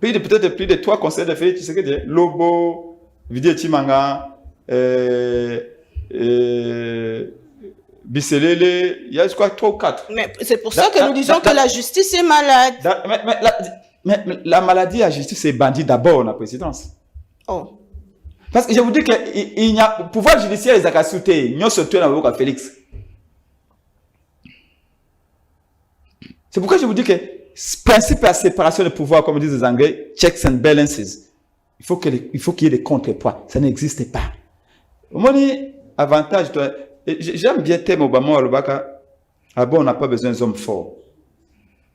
Peut-être plus de 3 conseillers de Félix Tshisekedi. Lobo, Vidi Chimanga, Bisselele, il y a je crois 3 ou 4. Mais c'est pour ça que nous disons que la justice est malade. Mais la maladie, la justice, c'est bandit d'abord la présidence. Oh. Parce que je vous dis qu'il y a pouvoir judiciaire, les akasouté, nous sommes tous dans le Félix. C'est pourquoi je vous dis que le principe de la séparation des pouvoirs, comme disent les Anglais, checks and balances, il faut qu'il y ait des contrepoids. Ça n'existe pas. Moi, avantage, j'aime bien thème Obama à Lubaka. Ah bon, on n'a pas besoin d'hommes forts.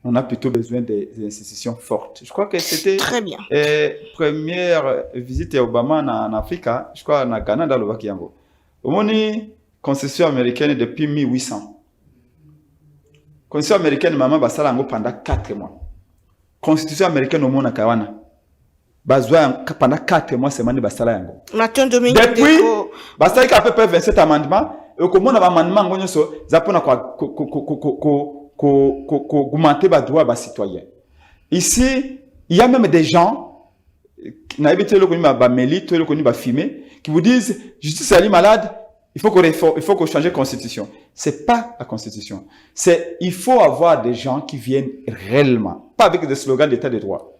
On a plutôt besoin des institutions fortes. Je crois que c'était très bien. Première visite à Obama en Afrique, je crois en Ghana dans le Bakiango. On a constitution américaine depuis 1800. Constitution américaine, maman Basalango pendant 4 mois. Constitution américaine au monde à Kawana. Pendant 4 mois, c'est Mani Basalango. Depuis, Basalango a à peu près 27 amendements. Et comme on a un amendement, on a augmenter les droits des citoyens. Ici, il y a même des gens, qui vous disent, justice est malade, il faut qu'on change la constitution. C'est pas la constitution. Il faut avoir des gens qui viennent réellement, pas avec des slogans d'état de droit,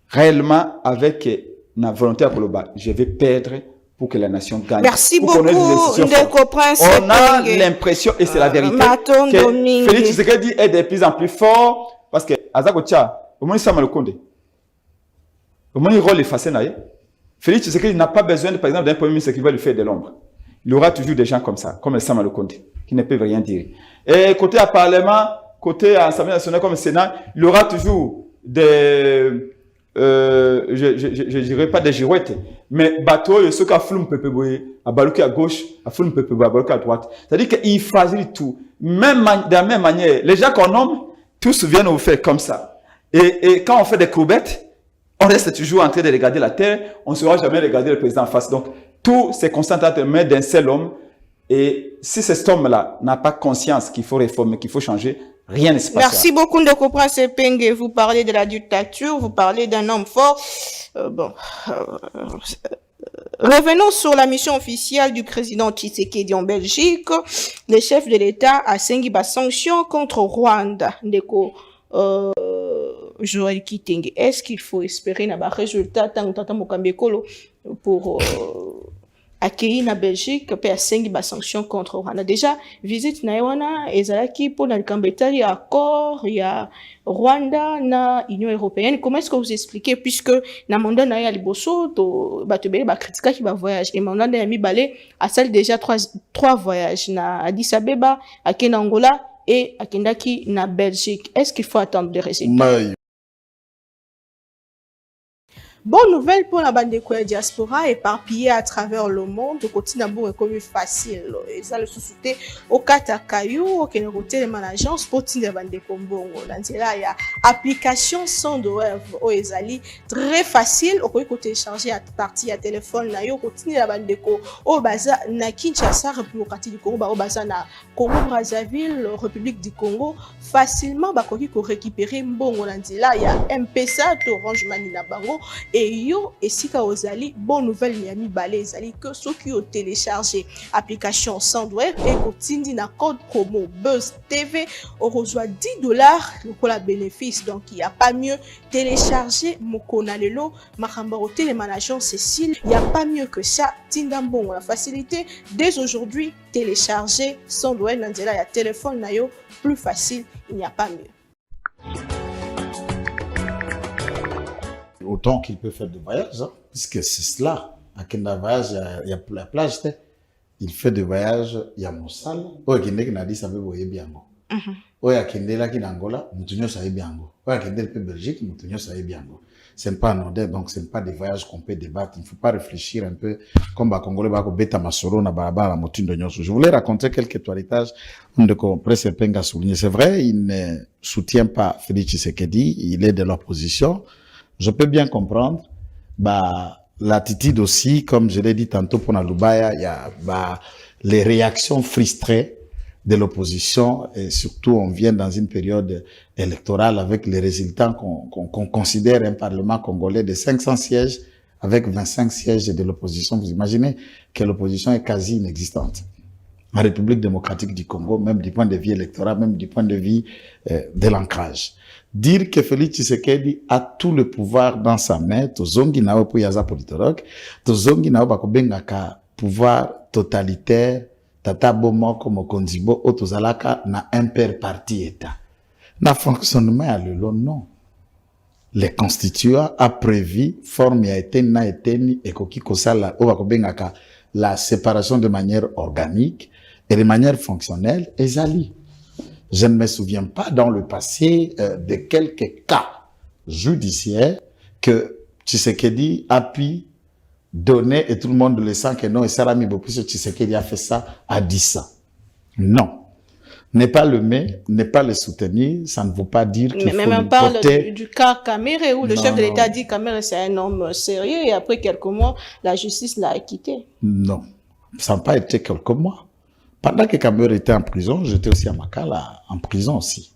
réellement avec la volonté à globale. Je vais perdre pour que la nation gagne. Merci beaucoup, Ndeko Prince. On a l'impression, et c'est la vérité, que Félix Tshisekedi est de plus en plus fort, parce que Azagotia, au moins ça m'a le condé. Au moins il rôle effacé. Félix Tshisekedi n'a pas besoin, par exemple, d'un premier ministre qui va lui faire de l'ombre. Il y aura toujours des gens comme ça, comme le Sama le Condé, qui ne peuvent rien dire. Et côté à Parlement, côté à l'Assemblée nationale comme le Sénat, il y aura toujours des, je dirais pas des girouettes, mais bateau, ceux qui a floum pepe boyer, à balouki à gauche, à floum pepe boyer, à balouki à droite. C'est-à-dire qu'il facilite tout. Même de la même manière, les gens qu'on nomme, tous viennent vous faire comme ça. Et quand on fait des courbettes, on reste toujours en train de regarder la terre, on ne saura jamais regarder le président en face. Donc, tout se concentre entre les mains d'un seul homme. Et si cet homme-là n'a pas conscience qu'il faut réformer, qu'il faut changer, rien ne se passe. Merci beaucoup de comprendre ce Penge. Vous parlez de la dictature, vous parlez d'un homme fort. Revenons sur la mission officielle du président Tshisekedi en Belgique. Le chef de l'État a signé des sanctions contre Rwanda. Ndeko, Joël Kitenge. Est-ce qu'il faut espérer un résultat pour accueillir la Belgique pour signer des sanctions contre Rwanda? Déjà, visite Naïwana et Zalaki pour le Kambetari accord, il y a Rwanda, na Union européenne. Comment est-ce que vous expliquez, puisque na mandat na ya liboso, to batubele ba critique qui va voyage et mandat na mi balé a salle déjà trois voyages na Addis Abeba, à Angola et à Kendaki na Belgique. Est-ce qu'il faut attendre des résultats? Bonne nouvelle pour la bande de diaspora éparpillée à travers le monde. Le quotidien est comme facile. Et ça, le sous-souté au Katakayu, au Kénéroté, les managers, pour la bande de Kombongo. Là, il y a application sans de web. Au Ezali, très facile. Au côté télécharger à partir à téléphone, là, au quotidien la bande de Ko. Au Baza, na Kinshasa, République du Congo, au Baza, na Congo-Brazzaville, République du Congo. Facilement, bah, qu'on récupérer Mbongo. Là, il y a M-Pesa, Orange Money, na Bango. Et yo, et si ka ozali, bonne nouvelle Miami Balé, ezali que ceux qui ont téléchargé application Sandwave et continue na code promo Buzz TV, on reçoit $10 pour la bénéfice. Donc, il n'y a pas mieux télécharger Mokonalelo, Makambaro Télémanagement Cécile. Il n'y a pas mieux que ça. Tindambon, la facilité. Dès aujourd'hui, télécharger Sandwave, Nandela, il y a téléphone, nayo, plus facile, il n'y a pas mieux. Autant qu'il peut faire des voyages, hein, puisque c'est cela. À Kenda voyage, il y a la plage, il fait des voyages, il y a Moussal. Oh, Kende qui n'a dit ça veut voyer bien. Oh, il y a Kende là qui n'Angola, Moutounio ça y est bien. Oh, il y a Kende le Belgique, Moutounio ça y est bien. Ce n'est pas anodin, donc ce n'est pas des voyages qu'on peut débattre. Il ne faut pas réfléchir un peu comme les Congolais, Beta Masoro, Nabaraba, la Moutoun de Nyonso. Je voulais raconter quelques toilettages de Presse Penga souligné. C'est vrai, il ne soutient pas Félix Tshisekedi, il est de l'opposition. Je peux bien comprendre, l'attitude aussi, comme je l'ai dit tantôt pour Nalubaya, il y a, les réactions frustrées de l'opposition et surtout on vient dans une période électorale avec les résultats qu'on considère un parlement congolais de 500 sièges avec 25 sièges de l'opposition. Vous imaginez que l'opposition est quasi inexistante. En République démocratique du Congo, même du point de vue électoral, même du point de vue de l'ancrage. Dire que Félix Tshisekedi a tout le pouvoir dans sa main, tozongi nao po yaza politologue, tozongi nao bakobenga ka pouvoir totalitaire, tata bomoko mokonzibo, otozalaka na imper parti état. Na fonctionnement à le non. Les constituants a prévu, forme ya eteni na eteni, ekoki kosala, o bakobenga ka la séparation de manière organique et de manière fonctionnelle, ezali. Je ne me souviens pas dans le passé de quelques cas judiciaires que Tshisekedi a pu donner et tout le monde le sent que non, et Sarami Bopouche Tshisekedi a fait ça, a dit ça. Non. Ne pas le mettre, ne pas le soutenir, ça ne veut pas dire qu'il faut le porter. Mais on parle du cas Kamere où le chef de l'État dit que Kamere c'est un homme sérieux et après quelques mois, la justice l'a acquitté. Non, ça n'a pas été quelques mois. Pendant que Kamere était en prison, j'étais aussi à Makala, en prison aussi.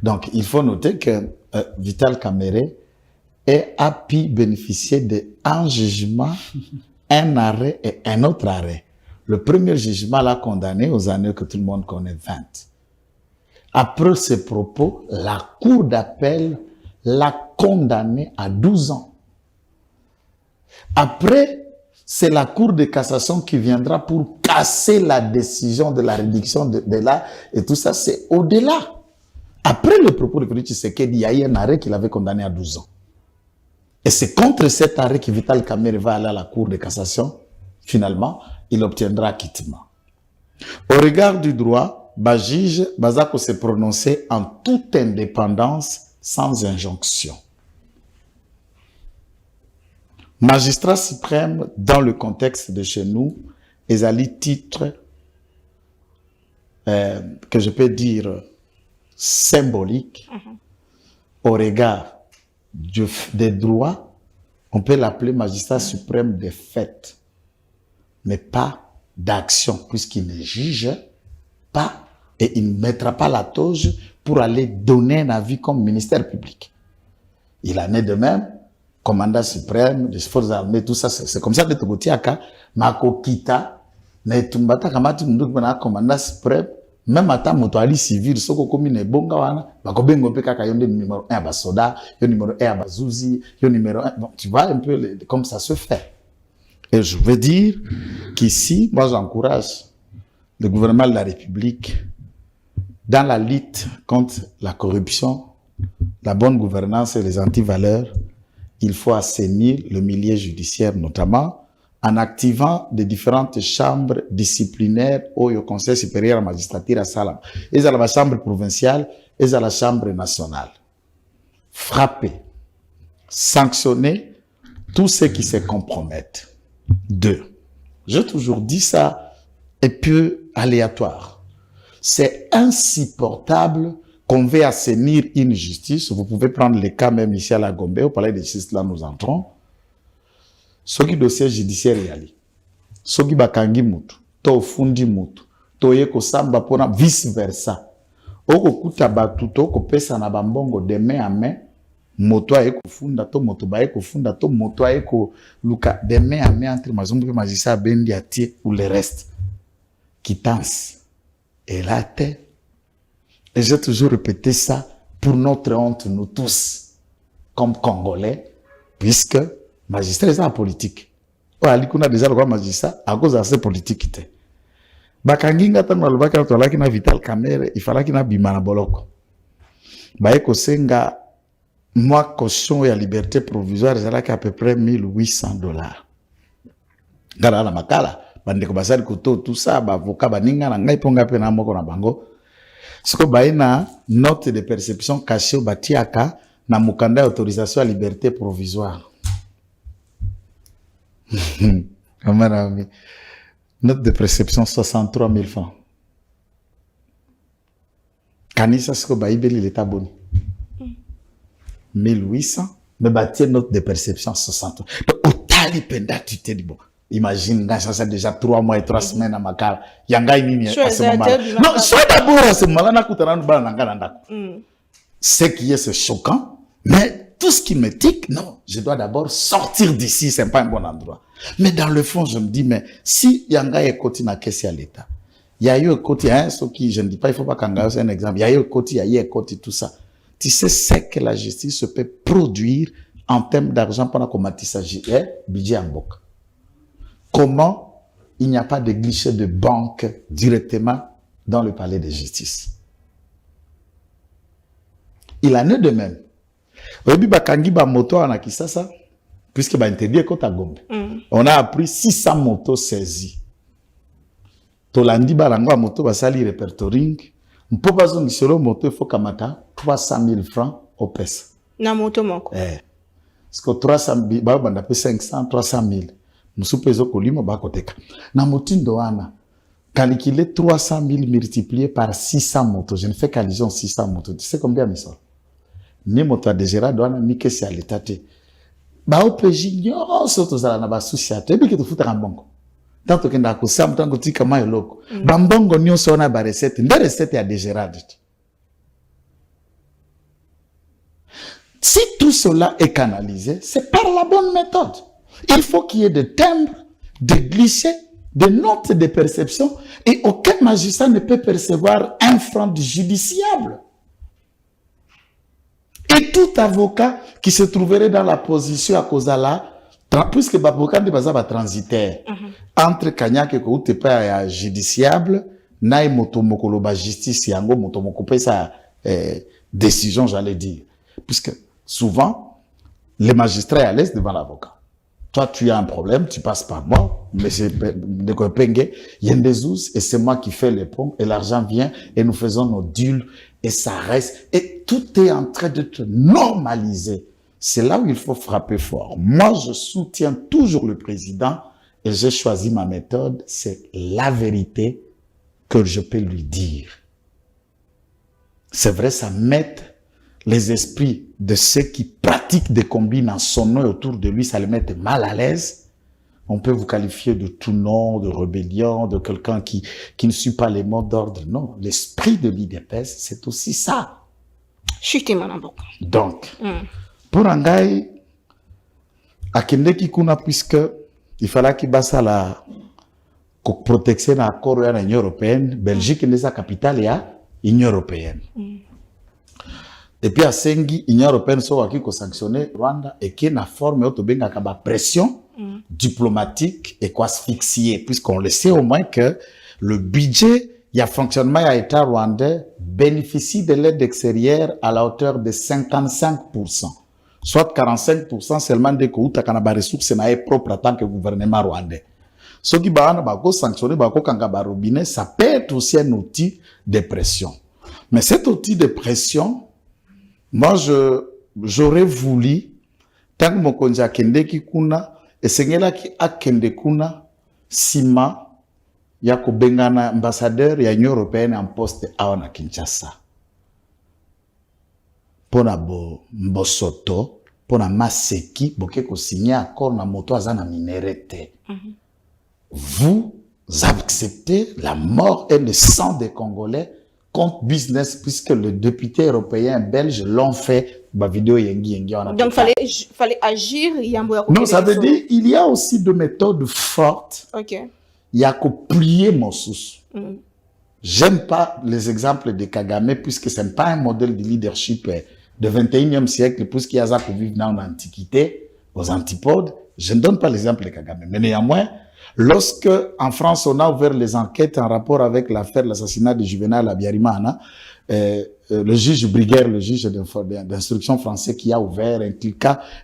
Donc, il faut noter que Vital Kamere a pu bénéficier d'un jugement, un arrêt et un autre arrêt. Le premier jugement l'a condamné aux années que tout le monde connaît, 20. Après ces propos, la cour d'appel l'a condamné à 12 ans. Après, c'est la cour de cassation qui viendra pour casser la décision de la réduction de là, et tout ça, c'est au-delà. Après le propos de Félix Tshisekedi, il y a eu un arrêt qui l'avait condamné à 12 ans. Et c'est contre cet arrêt que Vital Kamere va aller à la cour de cassation. Finalement, il obtiendra acquittement. Au regard du droit, le juge Bazako s'est prononcé en toute indépendance, sans injonction. Magistrat suprême, dans le contexte de chez nous, ezali titre que je peux dire symbolique au regard des droits. On peut l'appeler magistrat suprême des faits, mais pas d'action, puisqu'il ne juge pas et il ne mettra pas la toge pour aller donner un avis comme ministère public. Il en est de même, commandant suprême des forces armées, tout ça, c'est comme ça de Togotiaka, Mako Kita, Netumbata Kamati Mundukbana, commandant suprême, même à ta motoali civil, soko komi ne bonga wana, bako bengo pe kaka yonde numéro 1 à Basoda, yon numéro 1 à Bazouzi, yon numéro 1, bon, tu vois un peu comme ça se fait. Et je veux dire qu'ici, moi j'encourage le gouvernement de la République dans la lutte contre la corruption, la bonne gouvernance et les antivaleurs. Il faut assainir le milieu judiciaire, notamment en activant des différentes chambres disciplinaires au Conseil supérieur à la magistrature à Salam. Et à la chambre provinciale et à la chambre nationale. Frapper, sanctionner tous ceux qui se compromettent. 2. J'ai toujours dit ça, et peu aléatoire. C'est insupportable qu'on veut assainir une justice. Vous pouvez prendre les cas même ici à la Gombe, au palais de justice, là nous entrons. Ce qui dossier judiciaire yali. Ce qui bakangi mutu, to fundi mutu, to yeko samba pona vice versa. Oko kuta batu, to ko pesa na bambongo de main à main, moto ayeko funda, to moto bayeko funda, to moto ayeko luka de main à main entre mazumbu magisa bendi atie ou le reste. Quittance. Et là, t'es. Et j'ai toujours répété ça pour notre honte, nous tous, comme Congolais, puisque magistrat est en politique. Oh, alikuna déjà le magistrat à cause de cette politique. Bakanginga tano alubaka tolaki na Vital Kamere, il fallait qu'il na bimana boloko. Baeko senga moi caution et liberté provisoire, c'est à peu près $1,800. Ngala la makala, bande ko basali koto tout ça, ba avocat baninga na ngai ponga pe na moko na bango. Ce que baina note de perception cachée au batiaka na mukanda autorisation à liberté provisoire. Note de perception 63 000 francs. Kanisa ce que baibeli l'état boni. 1800, mais bâtir note de perception 63. Donc otali penda tu te dis bon. Imagine, ça c'est déjà 3 mois et 3 semaines à Makala. Yanga nini à ce moment-là. Non, soit d'abord à ce moment-là, na kutana nubala nanga nanda. Ce qui est, c'est choquant, mais tout ce qui me tique, non, je dois d'abord sortir d'ici, c'est pas un bon endroit. Mais dans le fond, je me dis, mais si Yanga est côté na caisse à l'État, il y a eu un côté, hein, ce qui, je ne dis pas, il faut pas qu'Anga c'est un exemple, il y a eu un côté, il y a eu un côté, tout ça. Tu sais, c'est que la justice peut produire en termes d'argent pendant qu'on il s'agit, budget en boc. Comment il n'y a pas de guichet de banque directement dans le palais de justice? Il en est de même. Oyebi bakangi ba moto na Kisasa, puisque ba interdit ko ta Gombe. On a appris 600 motos saisies. Tolandi balango moto basali repertoring. Mpo bazo ngiselo moto faut kamata 300 000 francs au pesa. Na moto moko. Parce que 300 000 ba banda pe 500 300 000. Musupezo kolimo ba koteka. Na motindo wana calculer 300 000 multiplié par 600 motos. Je ne fais qu'allusion 600 motos. Tu sais combien mi sort? Ni moto de Gérard wana ni kesi à l'état te. Ba OPJ nyonso tozala na ba souci ate bi ke to futa mbongo. Tanto que ndako sam tanto tika ma eloko. Bambongo nyonso na ba recette, nda recette ya dégérade. Si tout cela est canalisé, c'est par la bonne méthode. Il faut qu'il y ait des timbres, des glissés, des notes de perception, et aucun magistrat ne peut percevoir un franc judiciable. Et tout avocat qui se trouverait dans la position à cause de là, puisque l'avocat ne va pas transitaire entre Kanyak et Kouté pas judiciable, naï motomokolo ba justice yango motomoko sa décision, j'allais dire. Puisque souvent, les magistrats sont à l'aise devant l'avocat. Toi, tu as un problème, tu passes par moi, mais c'est de Kopenge, Yendezous, et c'est moi qui fais les ponts, et l'argent vient, et nous faisons nos deals, et ça reste, et tout est en train de te normaliser. C'est là où il faut frapper fort. Moi, je soutiens toujours le président, et j'ai choisi ma méthode, c'est la vérité que je peux lui dire. C'est vrai, ça met les esprits de ceux qui pratiquent des combines en son nom et autour de lui, ça les met mal à l'aise. On peut vous qualifier de tout nom, de rébellion, de quelqu'un qui ne suit pas les mots d'ordre. Non, l'esprit de l'IDPS, c'est aussi ça. Donc, pour Angaï, à Kendeki Kuna, puisque il fallait qu'il basse à la protection de l'accord de l'Union européenne, Belgique est sa capitale, il y a l'Union européenne. Et puis à Sengi, l'Union européenne soit qui sanctionner Rwanda et qui n'a forme autobenga kaba pression diplomatique et quoi asphyxier, puisqu'on le sait au moins que le budget, il y a fonctionnement à l'État rwandais bénéficie de l'aide extérieure à la hauteur de 55%. Soit 45% seulement de Kouta Kanaba ressources n'a propre en tant que gouvernement rwandais. Ce qui va sanctionner, robinet, ça peut être aussi un outil de pression. Mais cet outil de pression, moi, j'aurais voulu, tant que mon konja akende ki kuna, et sengela ki akende kuna, sima, yako bengana ambassadeur ya Union Européenne en poste awa na Kinshasa. Pona mbosoto, pona maseki, boke ko signer accord na moto azana minerete. Vous acceptez la mort et le sang des Congolais contre business, puisque les députés européens belges l'ont fait. Donc, il fallait agir. Non, ça veut dire il y a aussi des méthodes fortes. Ok. Il y a qu'à plier mon sous. J'aime pas les exemples de Kagame, puisque ce n'est pas un modèle de leadership du 21e siècle, puisqu'il y a ça qui vivent dans l'Antiquité, aux antipodes. Je ne donne pas l'exemple de Kagame. Mais néanmoins, lorsque, en France, on a ouvert les enquêtes en rapport avec l'affaire de l'assassinat de Juvenal Abiyarimana, le juge Briguer, le juge d'instruction français qui a ouvert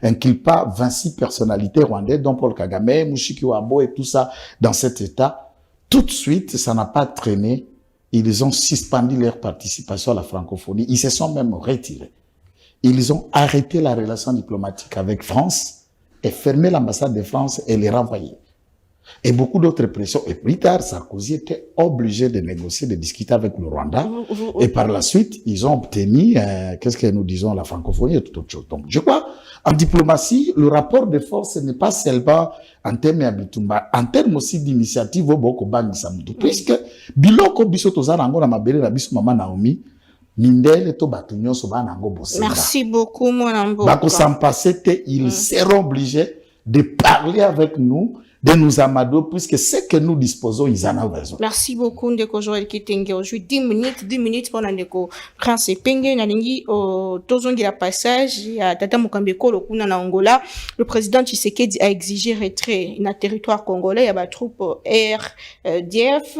inculpa 26 personnalités rwandaises, dont Paul Kagame, Mushiki Wabo et tout ça, dans cet état. Tout de suite, ça n'a pas traîné. Ils ont suspendu leur participation à la francophonie. Ils se sont même retirés. Ils ont arrêté la relation diplomatique avec France et fermé l'ambassade de France et les renvoyé. Et beaucoup d'autres pressions. Et plus tard, Sarkozy était obligé de négocier, de discuter avec le Rwanda. Et par la suite, ils ont obtenu, qu'est-ce que nous disons, la francophonie et tout autre chose. Donc, je crois, en diplomatie, le rapport de force n'est pas seulement en termes d'habitumba, en termes aussi d'initiative, puisque, biloko biso tozarango na mabele na biso mama Naomi, mindele to batunyo soba nango bosse. Merci beaucoup, mon amour. Bako s'en passer, ils seront obligés de parler avec nous, de nous amadouer, puisque ce que nous disposons, ils en ont besoin. Merci beaucoup, Ndeko Joël Kitenge. Aujourd'hui, 10 minutes pour Ndeko Prince Penge, Nalingi, Tozongi la passage, à Tata Mukambeko, le Kuna na Angola. Le président Tshisekedi a exigé retrait dans le territoire congolais, à la troupe DF,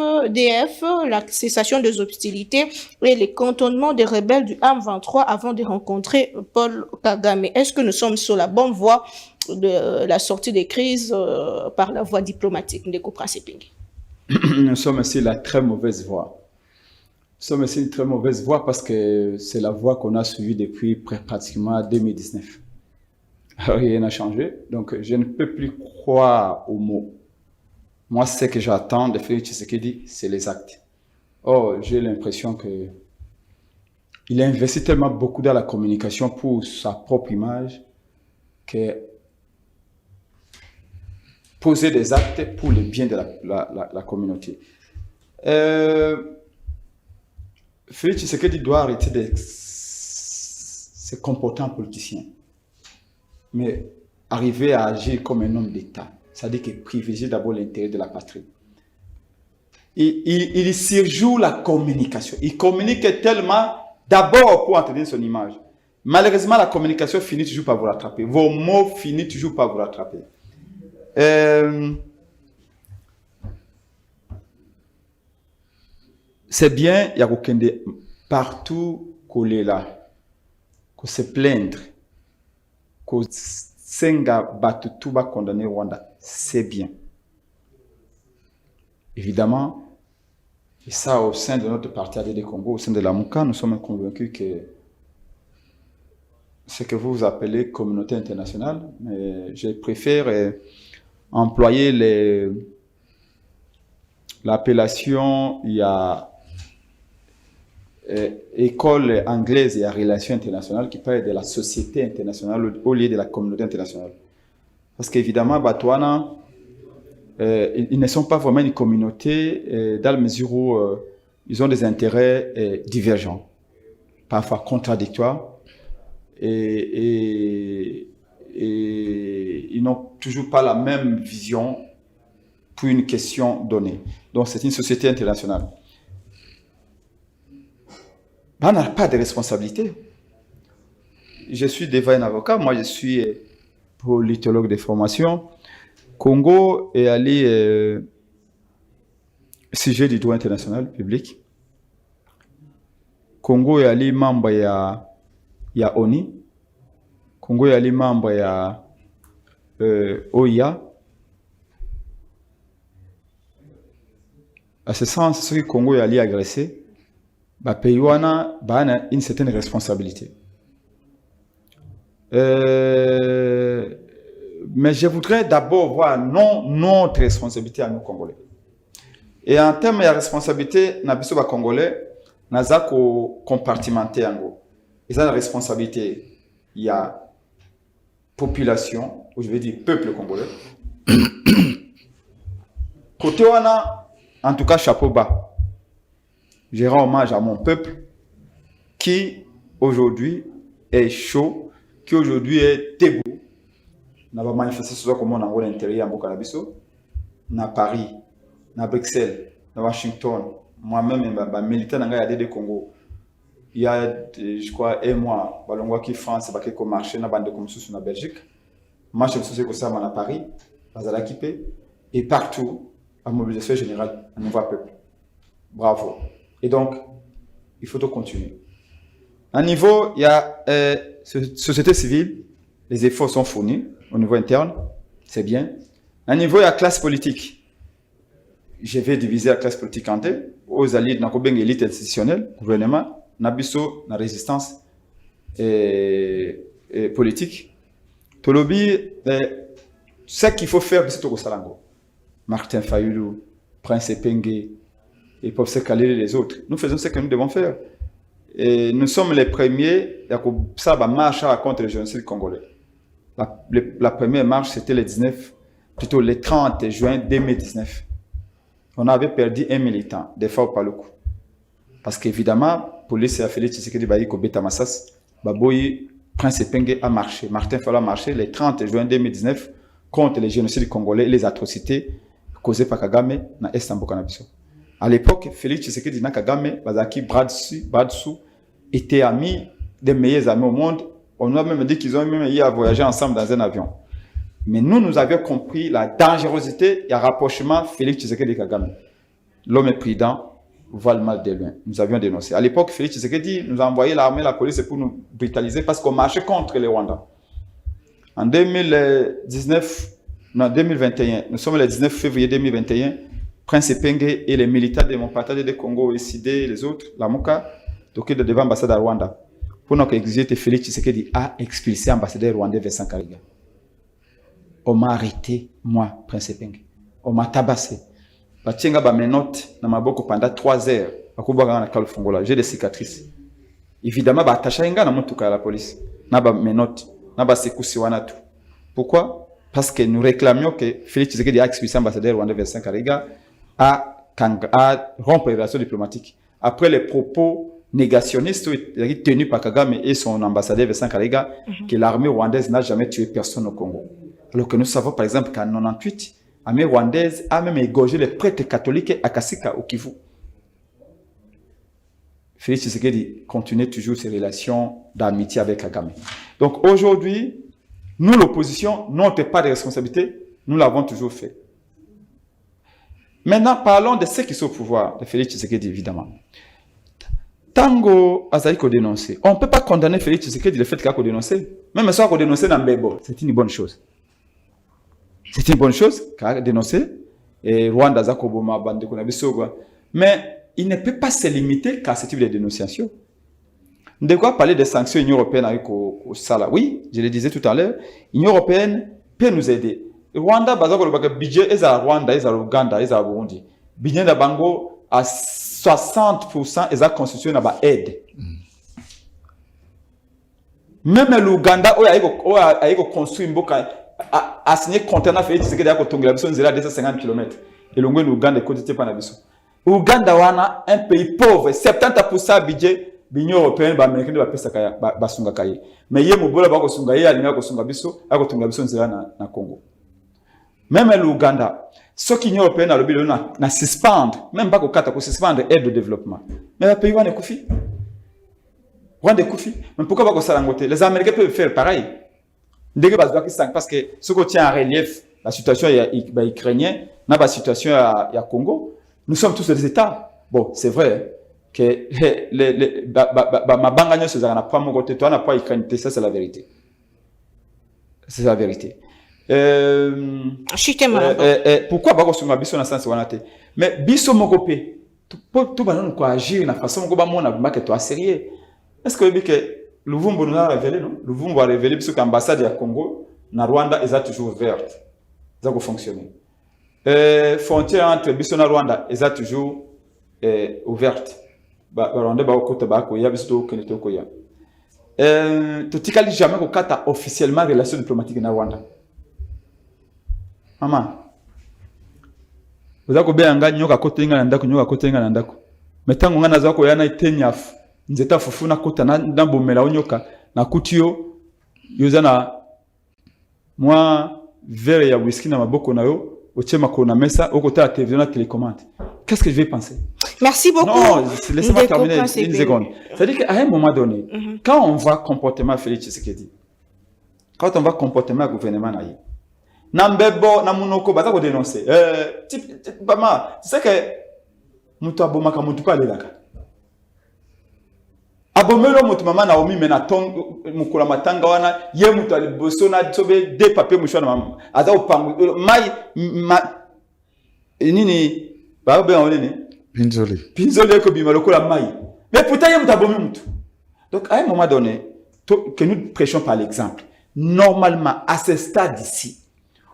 la cessation des hostilités et les cantonnements des rebelles du M23 avant de rencontrer Paul Kagame. Est-ce que nous sommes sur la bonne voie de la sortie des crises par la voie diplomatique? Ndeko Prince Penge. Nous sommes ici la très mauvaise voie. Nous sommes ici une très mauvaise voie parce que c'est la voie qu'on a suivie depuis pratiquement 2019. Rien n'a changé, donc je ne peux plus croire aux mots. Moi, ce que j'attends de Félix Tshisekedi, c'est les actes. Oh, j'ai l'impression que il a investi tellement beaucoup dans la communication pour sa propre image que poser des actes pour le bien de la communauté. Félix Tshisekedi doit arrêter de se comporter en politicien, mais arriver à agir comme un homme d'État, c'est-à-dire qu'il privilégie d'abord l'intérêt de la patrie. Il surjoue la communication. Il communique tellement d'abord pour entretenir son image. Malheureusement, la communication finit toujours par vous rattraper. Vos mots finissent toujours par vous rattraper. C'est bien, il y a aucun partout qu'on est là, qu'on se plaindre, qu'on s'enga battu tout va condamner Rwanda. C'est bien. Évidemment, et ça au sein de notre parti ADD Congo, au sein de la MOUCA, nous sommes convaincus que ce que vous appelez communauté internationale, mais je préfère employer l'appellation, il y a école anglaise et à relations internationales qui parle de la société internationale au lieu de la communauté internationale. Parce qu'évidemment, Batouana, ils ne sont pas vraiment une communauté dans la mesure où ils ont des intérêts divergents, parfois contradictoires, et ils n'ont toujours pas la même vision pour une question donnée. Donc c'est une société internationale. On n'a pas de responsabilité. Je suis devant un avocat, moi je suis politologue de formation. Congo est allé sujet du droit international public. Congo est allé membre il y a ONU. Congo est allé membre il y a OIA. À ce sens, ce que Congo est allé agresser, bah pays wana bah a une certaine responsabilité. Mais je voudrais d'abord voir notre responsabilité à nous Congolais. Et en termes de responsabilité, nabiso ba Congolais, naza ko compartimenter ango. Et ça la responsabilité, il y a population, ou je vais dire peuple congolais. Côté wana, en tout cas chapeau bas. Je rends hommage à mon peuple qui aujourd'hui est chaud, qui aujourd'hui est debout. N'a pas manifesté ce comme on a à l'intérieur à Bokalabiso, na Paris, na Bruxelles, na Washington, moi-même, militant dans le Congo. Il y a, je crois, un mois, qui France, qui a marché dans bande comme ça, en Belgique. Marché de société comme ça, à Paris, à Zalakipé, et partout, à mobilisation générale, un nouveau peuple. Bravo. Et donc, il faut tout continuer. À niveau, il y a société civile, les efforts sont fournis au niveau interne, c'est bien. À niveau, il y a classe politique. Je vais diviser la classe politique en deux. Aux alliés de la élite institutionnelle, gouvernement, Nabiso, la résistance et politique. Tolobi, ce qu'il faut faire, c'est tout ça. Martin Fayulu, Prince Epengue, et peuvent se caler les autres. Nous faisons ce que nous devons faire. Et nous sommes les premiers, ça va marcher contre le génocide congolais. La première marche, c'était le 30 juin 2019. On avait perdu un militant, des fois par le coup. Parce qu'évidemment, police et Félix Tshisekedi Bayiko Beta Massas, Baboyi, Prince Epengue a marché. Martin Fayulu a marché le 30 juin 2019 contre le génocide congolais et les atrocités causées par Kagame dans Istanbul Canabiso. À l'époque, Félix Tshisekedi na Kagame, Bazaki Bradsu étaient amis, des meilleurs amis au monde. On a même dit qu'ils ont même eu à voyager ensemble dans un avion. Mais nous avions compris la dangerosité et un rapprochement Félix Tshisekedi Kagame. L'homme est prudent, voit le mal de loin. Nous avions dénoncé. À l'époque, Félix Tshisekedi nous a envoyé l'armée, la police pour nous brutaliser parce qu'on marchait contre les Rwandais. En 2021, nous sommes le 19 février 2021, Prince Epengue et les militaires de mon partage de Congo, SID et les autres, la MOUCA, toqués devant l'ambassade à Rwanda. Pour nous exiger, Félix Tshisekedi a expulsé l'ambassadeur rwandais Vincent Karega. On m'a arrêté, moi, Prince Epengue. On m'a tabassé. Batienga ba menotte na maboko pendant 3 heures. Bakubaka na Kalufongola, j'ai des cicatrices. Évidemment, ba attaché nga na mutuka à la police. Na ba menotte, na ba sekusi wana tout. Pourquoi? parce que nous réclamions que Félix Tshisekedi, ex-puissant ambassadeur rwandais Vincent Karega, à rompre les relations diplomatiques. Après les propos négationnistes tenus par Kagame et son ambassadeur Vincent Karega, que l'armée rwandaise n'a jamais tué personne au Congo. Alors que nous savons par exemple qu'en 98, l'armée rwandaise a même égorgé les prêtres catholiques à Kasika, au Kivu. Félix Tshisekedi continue toujours ses relations d'amitié avec Kagame. Donc aujourd'hui, nous, l'opposition, notre part de responsabilité, nous l'avons toujours fait. Maintenant, parlons de ceux qui sont au pouvoir, de Félix Tshisekedi, évidemment. Tango Azaïko dénoncé. On ne peut pas condamner Félix Tshisekedi le fait qu'il a dénoncé. Même si on a dénoncé dans Mbebo, c'est une bonne chose. C'est une bonne chose qu'il a dénoncé. Et Rwanda Zakoboma, Bande Konabisoga. Mais il ne peut pas se limiter qu'à ce type de dénonciation. De quoi parler des sanctions Union européenne avec au Sala? Oui, je le disais tout à l'heure, l'Union européenne peut nous aider. Rwanda, le budget est à Rwanda, est à Ouganda, est à Burundi. Budget de Bango à 60% est à constituer une aide. Même l'Ouganda, où il a construit une boca, a signé contenant fait que d'ailleurs Tonga la zone 250 km. Et l'Ouganda est côté pas na biso. Ouganda wana un pays pauvre, 70% budget. L'Union européenne ba américaine ba pesa kaya ba sunga kaye. Mais yé mobola ba ko sunga yé alinga ko sunga biso, ako tunga biso nzela na Congo. Même l'Ouganda, ce qui l'Union européenne a le but na suspendre, même pas ko kata ko suspendre aide de développement. Mais le pays wana kufi. Rwanda kufi. Mais pourquoi pas ko salangote? Les Américains peuvent faire pareil. Ndenge ba zwa parce que ce qui tient en relief la situation ukrainienne, na ba situation ya Congo, nous sommes tous des États. Bon, c'est vrai. Que ma bangagno se zana pas mon côté toi n'a pas écrit ça c'est la vérité. C'est la vérité. Pourquoi ba ko sunga biso na sens wana te? Mais biso mokopé tout ba non ko agir na façon ko ba mona ba que toi sérieux. Est-ce que que Luvumbu nous a révélé non? Luvumbu a révélé biso qu'ambassade ya Congo na Rwanda est toujours ouverte. Ça va fonctionner. Frontière entre biso na Rwanda est toujours ouverte. Rwanda ba okota ba ko ya biso kene to ko ya totikali jamais ko kata officiellement relation diplomatique na Rwanda. Mama uzako be anga nyoka kotenga na ndako nyoka kotenga na ndako metango ngana zako yana itenyafu nzeta fufuna kota na bomela onyoka na kutio yozana moi verre ya whisky na maboko na yo ochema ko na mesa okota la télévision na télécommande. Qu'est-ce que je vais penser? Merci beaucoup. Non, laissez-moi terminer une seconde. C'est-à-dire qu'à un moment donné, quand on voit comportement Félix Tshisekedi, quand on voit comportement gouvernement naïe, Nambebo, Namunoko, Bata ko dénoncer. Tu sais que Moutou Abomaka Moutou pas lelaka. Abomelo Moutou Mama Naomi Menaton, Mukula Matanga wana, Ye Moutou Aliboso na Tsobe, des papiers Mouchouana Mam. Aza Opangu, Nini, Babe Onene. Pinzoli ko bima lokola mai. Mais pourtant il y a mutabomi mutu. Donc à un moment donné, que nous prêchons par l'exemple. Normalement à ce stade ici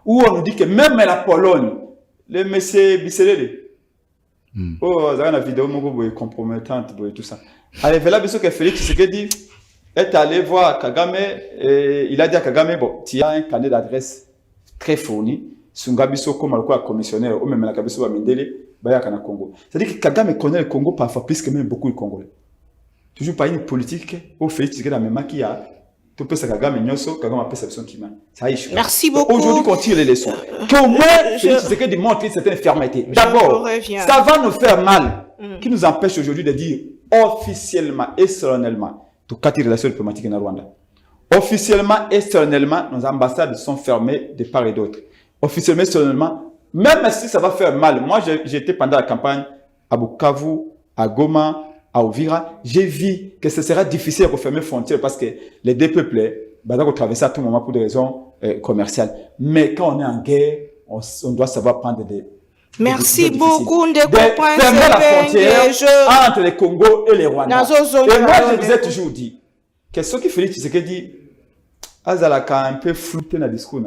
où on nous dit que même la Pologne, le monsieur Bisselele. Oh, ça la vidéo moko compromettante et tout ça. Allez, voilà biso que Félix Tshisekedi est allé voir Kagame et il a dit à Kagame bon, tu as un carnet d'adresse très fourni. Sungabiso comme le commissionnaire ou même la Kabiso va Mindele. Congo. C'est-à-dire que Kagame connaît le Congo parfois plus que même beaucoup de Congolais. Toujours pas une politique où Félix Tshisekedi a même qui a tout peut ça Kagame Nyoso, Kagame appelle sa personne qui m'a. Ça y est. Merci beaucoup. Aujourd'hui qu'on tire les leçons. Qu'au moins Félix Tshisekedi montre une certaine fermeté. D'abord, ça va nous faire mal. Qui nous empêche aujourd'hui de dire officiellement et solennellement tout cas de relations diplomatiques en Rwanda. Officiellement et solennellement, nos ambassades sont fermées de part et d'autre. Officiellement et solennellement. Même si ça va faire mal, moi j'étais pendant la campagne à Bukavu, à Goma, à Uvira, j'ai vu que ce sera difficile de refermer les frontières parce que les deux peuples vont traverser à tout moment pour des raisons commerciales. Mais quand on est en guerre, on doit savoir prendre des Merci beaucoup de fermer la frontière entre le Congo et les Rwandais. Et moi je vous ai toujours dit que ce qui Félix Tshisekedi azalaka un peu flouté dans le discours.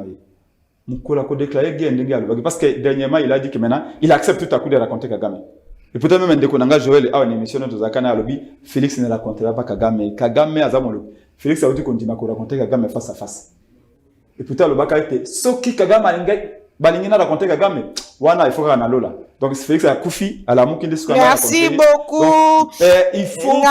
Parce que dernièrement, il a dit que maintenant, il accepte tout à coup de raconter Kagame. Et pourtant, même dès qu'on engage Joël à une émission de Zakana à l'objet, Félix ne racontera pas Kagame. Kagame a Zamolo. Félix a dit qu'on dit qu'on raconter Kagame face à face. Et pourtant, le bac a été Soki Kagame Balingina raconté Kagame. Wana, il faut qu'on aille là. Donc, c'est Félix Akoufi à la Moukinde. Merci beaucoup. Il faut.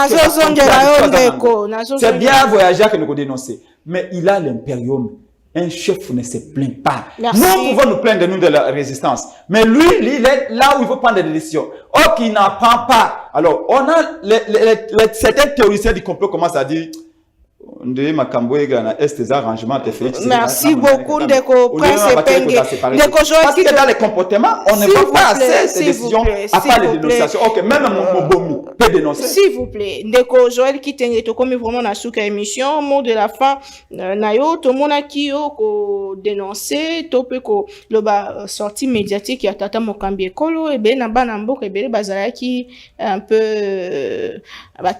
C'est bien voyager que nous dénoncer. Mais il a l'impérium. Un chef ne se plaint pas. Merci. Nous pouvons nous plaindre de nous de la résistance. Mais lui, il est là où il faut prendre des décisions. Or, qui n'apprend pas. Alors, on a certains théoriciens du complot commencent à dire. Merci beaucoup, Ndeko Prince Penge. Parce que dans les comportements, on ne voit pas assez ces décisions à part les dénonciations. Ok, même mon Bomi peut dénoncer. S'il vous plaît, Ndeko Joël Kitenge, to comme vraiment na souka émission, mot de la fin, nayo, to mona kiyo ko dénoncer, to pe ko loba sortie médiatique ya tata mokambi ekolo, et ben na bana mboka ebele bazalaki un peu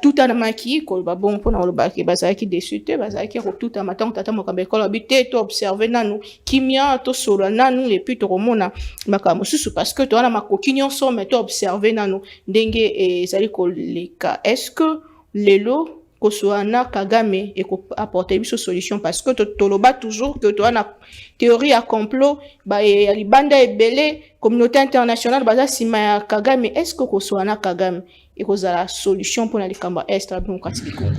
tout en maki ko ba bon pona loba ki bazalaki déçu te bazalaki ko tout en matin tata mokambi ekolo bité to observer nanu kimia to solo nanu et puis to komona makambo susu parce que to wana makoki nyonso mais to observer nanu ndenge ezali ko leka. Est-ce que lelo Kosoana Kagame et apporter une solution parce que toloba toujours que tu as une théorie à complot ba et libanda et belé communauté internationale baza sima Kagame. Est-ce que Kosoana Kagame et la solution pour les Kamba Est la démocratie du Congo?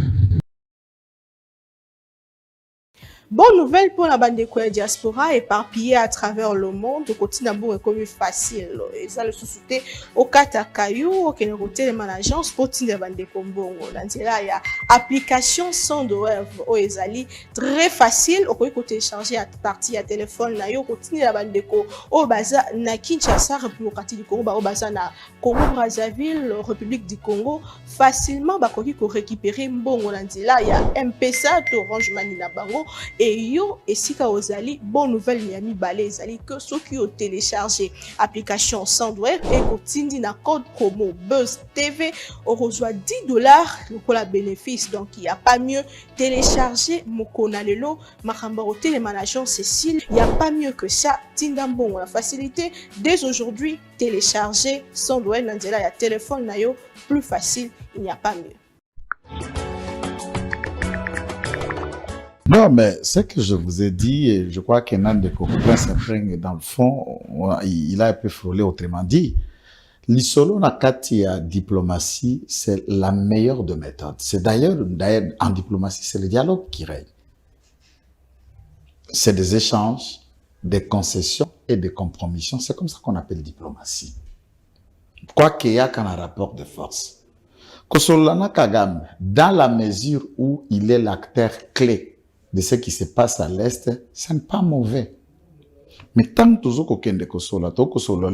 Bonne nouvelle pour la bande de diaspora éparpillée à travers le monde. Le quotidien est comme facile. Et ça le sous-souté au Katakayu, au Kénéroté, les managers, pour la bande de Congo. Là, il y a application sans de web au Ezali. Très facile. Au côté télécharger à partir à téléphone. Là, au quotidien la bande de Congo. Au Baza, na Kinshasa, République du Congo. Au Baza, na Congo-Brazzaville, République du Congo. Facilement, bah, qu'on récupérer mbongo. Là, il y a M-Pesa, Orange Money na bango. Et yo, et si ka ozali, bonne nouvelle Miami Balé, ezali que ceux qui ont téléchargé application Sandware et continue na code promo Buzz TV, on reçoit $10 pour la bénéfice. Donc, il n'y a pas mieux télécharger Mokonalelo, Makambaro Télémanager Cécile, il n'y a pas mieux que ça. Tindambon, la facilité, dès aujourd'hui, télécharger Sandware, Nandela, il y a téléphone, nayo, plus facile, il n'y a pas mieux. Non, mais ce que je vous ai dit, et je crois qu'Enan de Prince Penge, dans le fond, il a un peu frôlé, autrement dit. L'isolo nakati à diplomatie, c'est la meilleure de méthodes. C'est d'ailleurs, en diplomatie, c'est le dialogue qui règne. C'est des échanges, des concessions et des compromissions. C'est comme ça qu'on appelle diplomatie. Quoi qu'il y a qu'un rapport de force. Kosolana Kagame, dans la mesure où il est l'acteur clé de ce qui se passe à l'Est, ce n'est pas mauvais. Mais tant que toujours qu'aucun de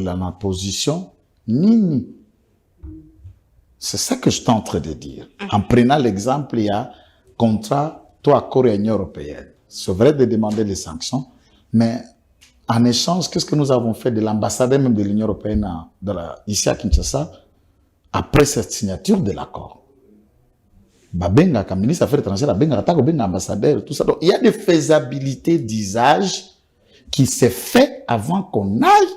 la position, nini. C'est ça que je suis en train de dire. En prenant l'exemple, il y a contrat, toi, accord et Union européenne. C'est vrai de demander des sanctions, mais en échange, qu'est-ce que nous avons fait de l'ambassadeur même de l'Union européenne ici à Kinshasa, après cette signature de l'accord? Babenga, comme ministre des Affaires étrangères, Babenga, ambassadeur, tout ça. Donc, il y a des faisabilités d'usage qui s'est fait avant qu'on aille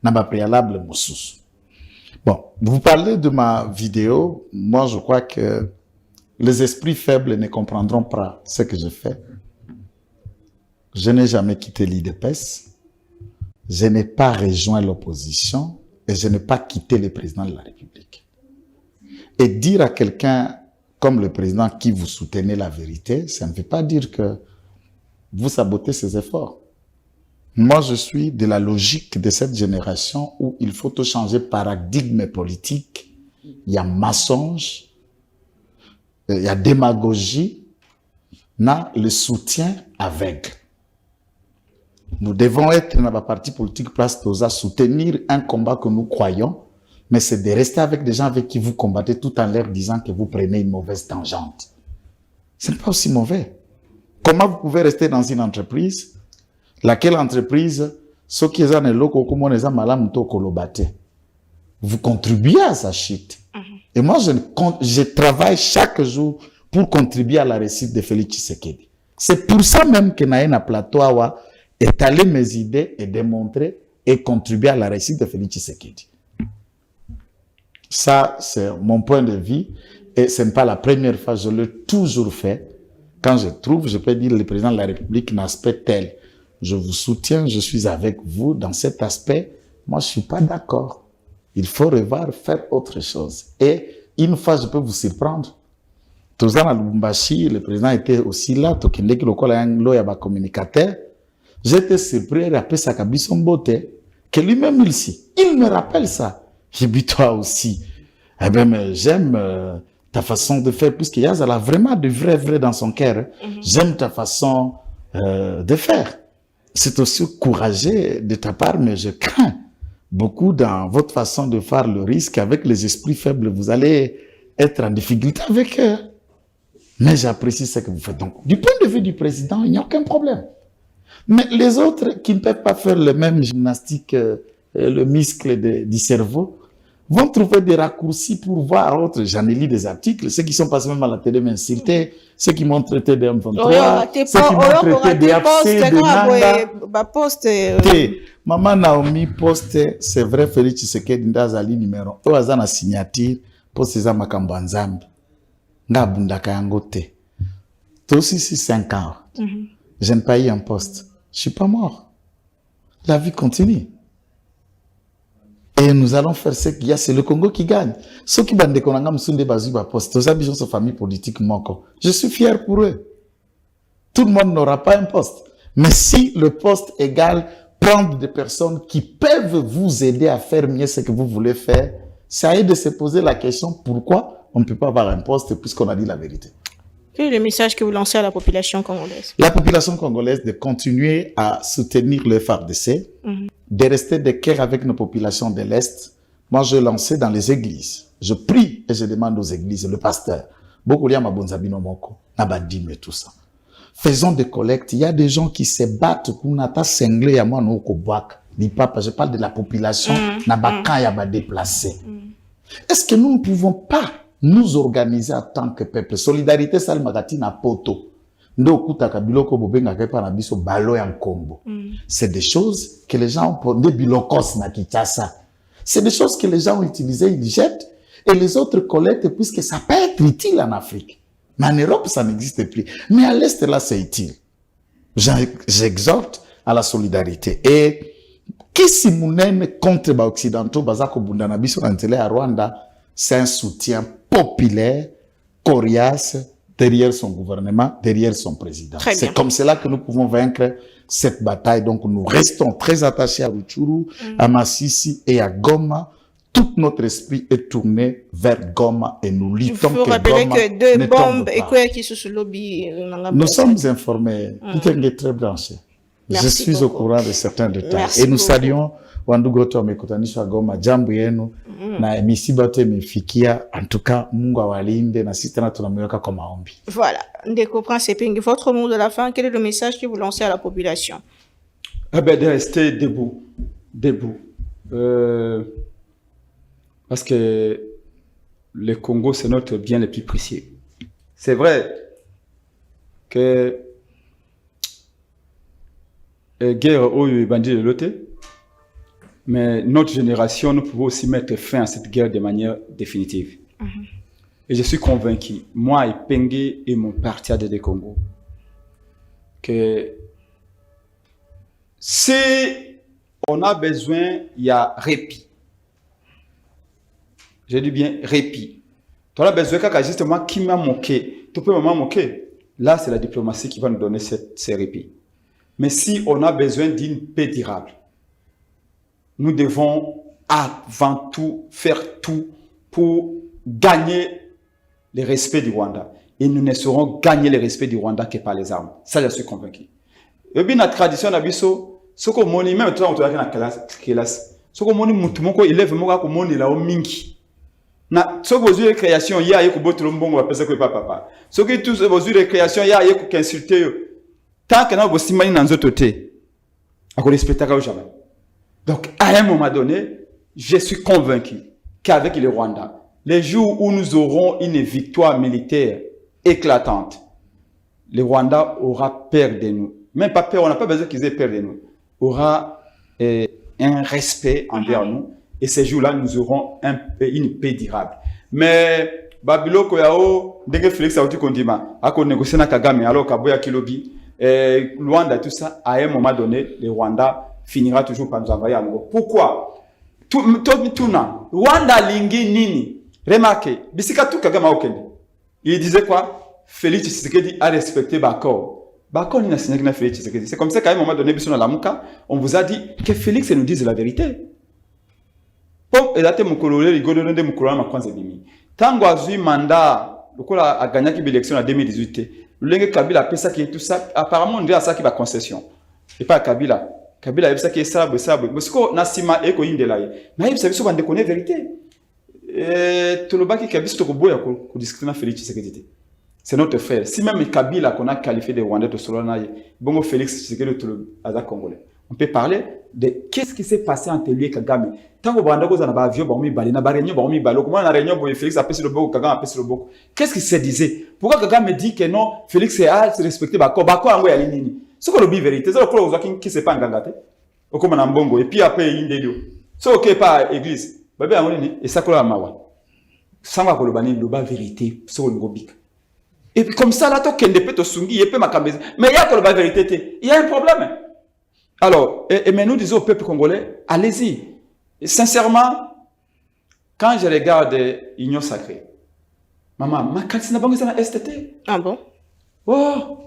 dans ma préalable Moussous. Bon, vous parlez de ma vidéo. Moi, je crois que les esprits faibles ne comprendront pas ce que je fais. Je n'ai jamais quitté l'IDPS. Je n'ai pas rejoint l'opposition et je n'ai pas quitté le président de la République. Et dire à quelqu'un comme le président qui vous soutenez la vérité, ça ne veut pas dire que vous sabotez ses efforts. Moi, je suis de la logique de cette génération où il faut tout changer paradigme politique. Il y a mensonge, il y a démagogie, il y a le soutien aveugle. Nous devons être dans la partie politique place Toza, soutenir un combat que nous croyons, mais c'est de rester avec des gens avec qui vous combattez tout en leur disant que vous prenez une mauvaise tangente. Ce n'est pas aussi mauvais. Comment vous pouvez rester dans une entreprise, laquelle entreprise, ceux qui sont vous contribuez à sa chute. Et moi, je travaille chaque jour pour contribuer à la réussite de Félix Tshisekedi. C'est pour ça même que Naïna Plateau a étalé mes idées et démontré et contribué à la réussite de Félix Tshisekedi. Ça, c'est mon point de vue et ce n'est pas la première fois, je l'ai toujours fait. Quand je trouve, je peux dire le président de la République n'a aspect tel je vous soutiens, je suis avec vous dans cet aspect. Moi, je suis pas d'accord. Il faut revoir, faire autre chose. Et une fois, je peux vous surprendre. Tozan à Lubumbashi, le président était aussi là, Tokendeki Lokola Yanglo Yaba communicateur. J'étais surpris, il appelle sa Kabison Bote, que lui-même il me rappelle ça. J'ai dit, toi aussi. Eh bien, mais j'aime ta façon de faire, puisqu'il y a vraiment de vrai dans son cœur. J'aime ta façon de faire. C'est aussi courageux de ta part, mais je crains beaucoup dans votre façon de faire le risque. Avec les esprits faibles, vous allez être en difficulté avec eux. Mais j'apprécie ce que vous faites. Donc, du point de vue du président, il n'y a aucun problème. Mais les autres qui ne peuvent pas faire le même gymnastique, le muscle du cerveau, vont trouver des raccourcis pour voir autre. J'en ai lu des articles, ceux qui sont passés même à la télé m'insultaient, ceux qui m'ont traité d'M23, ceux qui m'ont traité d'AFC, de Nanda. Maman Naomi poste, c'est vrai, Félix Tshisekedi Ndazali numéro 1, Oazana signature, poste za makambo nzambe. Nga bundaka yango te. Toi aussi, 5 ans. Je n'ai pas eu un poste. Je suis pas mort. La vie continue. Et nous allons faire ce qu'il y a, c'est le Congo qui gagne. Ceux qui bandent konanga msunde bazuba poste, aux habitants de famille politique moko. Je suis fier pour eux. Tout le monde n'aura pas un poste. Mais si le poste égale prendre des personnes qui peuvent vous aider à faire mieux ce que vous voulez faire, ça aide de se poser la question pourquoi on ne peut pas avoir un poste puisqu'on a dit la vérité. Quel est le message que vous lancez à la population congolaise? La population congolaise de continuer à soutenir le FARDC, de rester de cœur avec nos populations de l'Est. Moi, je lançais dans les églises. Je prie et je demande aux églises, le pasteur, beaucoup liam abonzabino moko, nabadim et tout ça. Faisons des collectes. Il y a des gens qui se battent pour nata senglé à moi no kobak. Dit papa, je parle de la population, nabaka yaba déplacé. Est-ce que nous ne pouvons pas nous organiser en tant que peuple? Solidarité salmagati na poto. C'est des choses que les gens ont des bilokos na Kinshasa. C'est des choses que les gens ont utilisées, ils jettent, et les autres collectent puisque ça peut être utile en Afrique. Mais en Europe, ça n'existe plus. Mais à l'Est, là, c'est utile. J'exhorte à la solidarité. Et qui si mounène contre les Occidentaux, bazako bundanabiso antele à Rwanda, c'est un soutien populaire, coriace, derrière son gouvernement, derrière son président. C'est comme cela que nous pouvons vaincre cette bataille. Donc, nous restons très attachés à Rutshuru, à Masisi et à Goma. Tout notre esprit est tourné vers Goma et nous luttons que Goma. Il faut rappeler que 2 bombes et quoi qui sont sur le lobby. Nous sommes informés. Tout est très branché. Je suis au courant de certains détails. Et nous saluons Wandugoto amekutanisha Goma, jambo yenu na misiba yote imefikia. En tout cas, Mungu awalinde na sisi tena tunamweka kwa maombi. Voilà, Ndeko Prince Epenge, votre mot de la fin, quel est le message que vous lancez à la population? Eh bien, de rester debout, parce que le Congo, c'est notre bien le plus précieux. C'est vrai que guerre au bandit de l'autre, mais notre génération, nous pouvons aussi mettre fin à cette guerre de manière définitive. Et je suis convaincu, moi et Pengue et mon parti ADD Congo, que si on a besoin, il y a répit. Je dis bien répit. Tu as besoin que justement qui m'a moqué, tu peux m'en moquer. Là, c'est la diplomatie qui va nous donner ce répit. Mais si on a besoin d'une paix durable, nous devons avant tout faire tout pour gagner le respect du Rwanda. Et nous ne saurons gagner le respect du Rwanda que par les armes. Ça, je suis convaincu. Et bien, la tradition, ce que mon même toi, on te la classe. Ce que mon mutumoko élève moka ko mon la mingi. Na ce que vous avez création, il y a eu beaucoup de mbongo va penser que papa. Ce que tous vos yeux de création, il y a eu qu'insulter. Tant que nous avons simani dans notre côté, à respecter au jamais. Donc, à un moment donné, je suis convaincu qu'avec le Rwanda, les jours où nous aurons une victoire militaire éclatante, le Rwanda aura peur de nous. Même pas peur, on n'a pas besoin qu'ils aient peur de nous. Aura un respect envers nous. Et ces jours-là, nous aurons une paix durable. Mais, Babylone, Koyao, dès que Félix a dit qu'on dit, à qu'on négocie na Kagame, alors qu'Aboya Kilobi, Luanda, tout ça, à un moment donné, le Rwanda finira toujours par nous envoyer à nouveau. Pourquoi? Rwanda lingi nini? Remarquez, Bisika tout Kagame Okende. Il disait quoi? Félix Tshisekedi a respecté Bakor. Bakor n'a signé que Félix Tshisekedi. C'est comme ça qu'à un moment donné, on vous a dit que Félix nous dise la vérité. Pour élater mon coloré, il godonne de mon coloré ma kwanza bimi. Tango azui mandat, le coup a gagné qui l'élection en 2018. Le Kabila a fait ça qui est tout ça. Apparemment, on dirait à ça qui va concession. Et pas Kabila. Kabila a fait ça qui est sabre. Parce que Nassima et Koyin de l'aïe. Mais il savait souvent de connaître la vérité. Tout le bas qui Kabila se trouve à discrimer Félix Tshisekedi. C'est notre frère. Si même Kabila qu'on a qualifié de Rwandais de Solanaï, bon Félix Tshisekedi tout le Aza Congolais. On peut parler de qu'est-ce qui s'est passé entre lui et Kagame. Tant que Rwanda cause en avion, barmi balé, na réunion, barmi balo. Comment on a réunion pour Félix a payé le boko, Kagame a payé le boko. Qu'est-ce qu'il se disait? Pourquoi Kagame dit que non, Félix est respecté Bako, Bako a envoyé à l'ini. Ce qu'on oublie vérité, c'est le coup qui s'est pas engagé. Au comme un bongo et puis après il y a ce ok pas église. Bébé a monné et ça colle à mawa. Sans va kolobani le bas vérité sur le gobic. Et puis comme ça là toi kende peut te sungi et peut ma cambé. Mais il y a que le bas vérité. Il y a un problème. Alors mais nous disons au peuple congolais, allez-y. Et sincèrement, quand je regarde Union Sacrée, maman, ma carte n'a pas besoin de STT. Ah bon? Oh,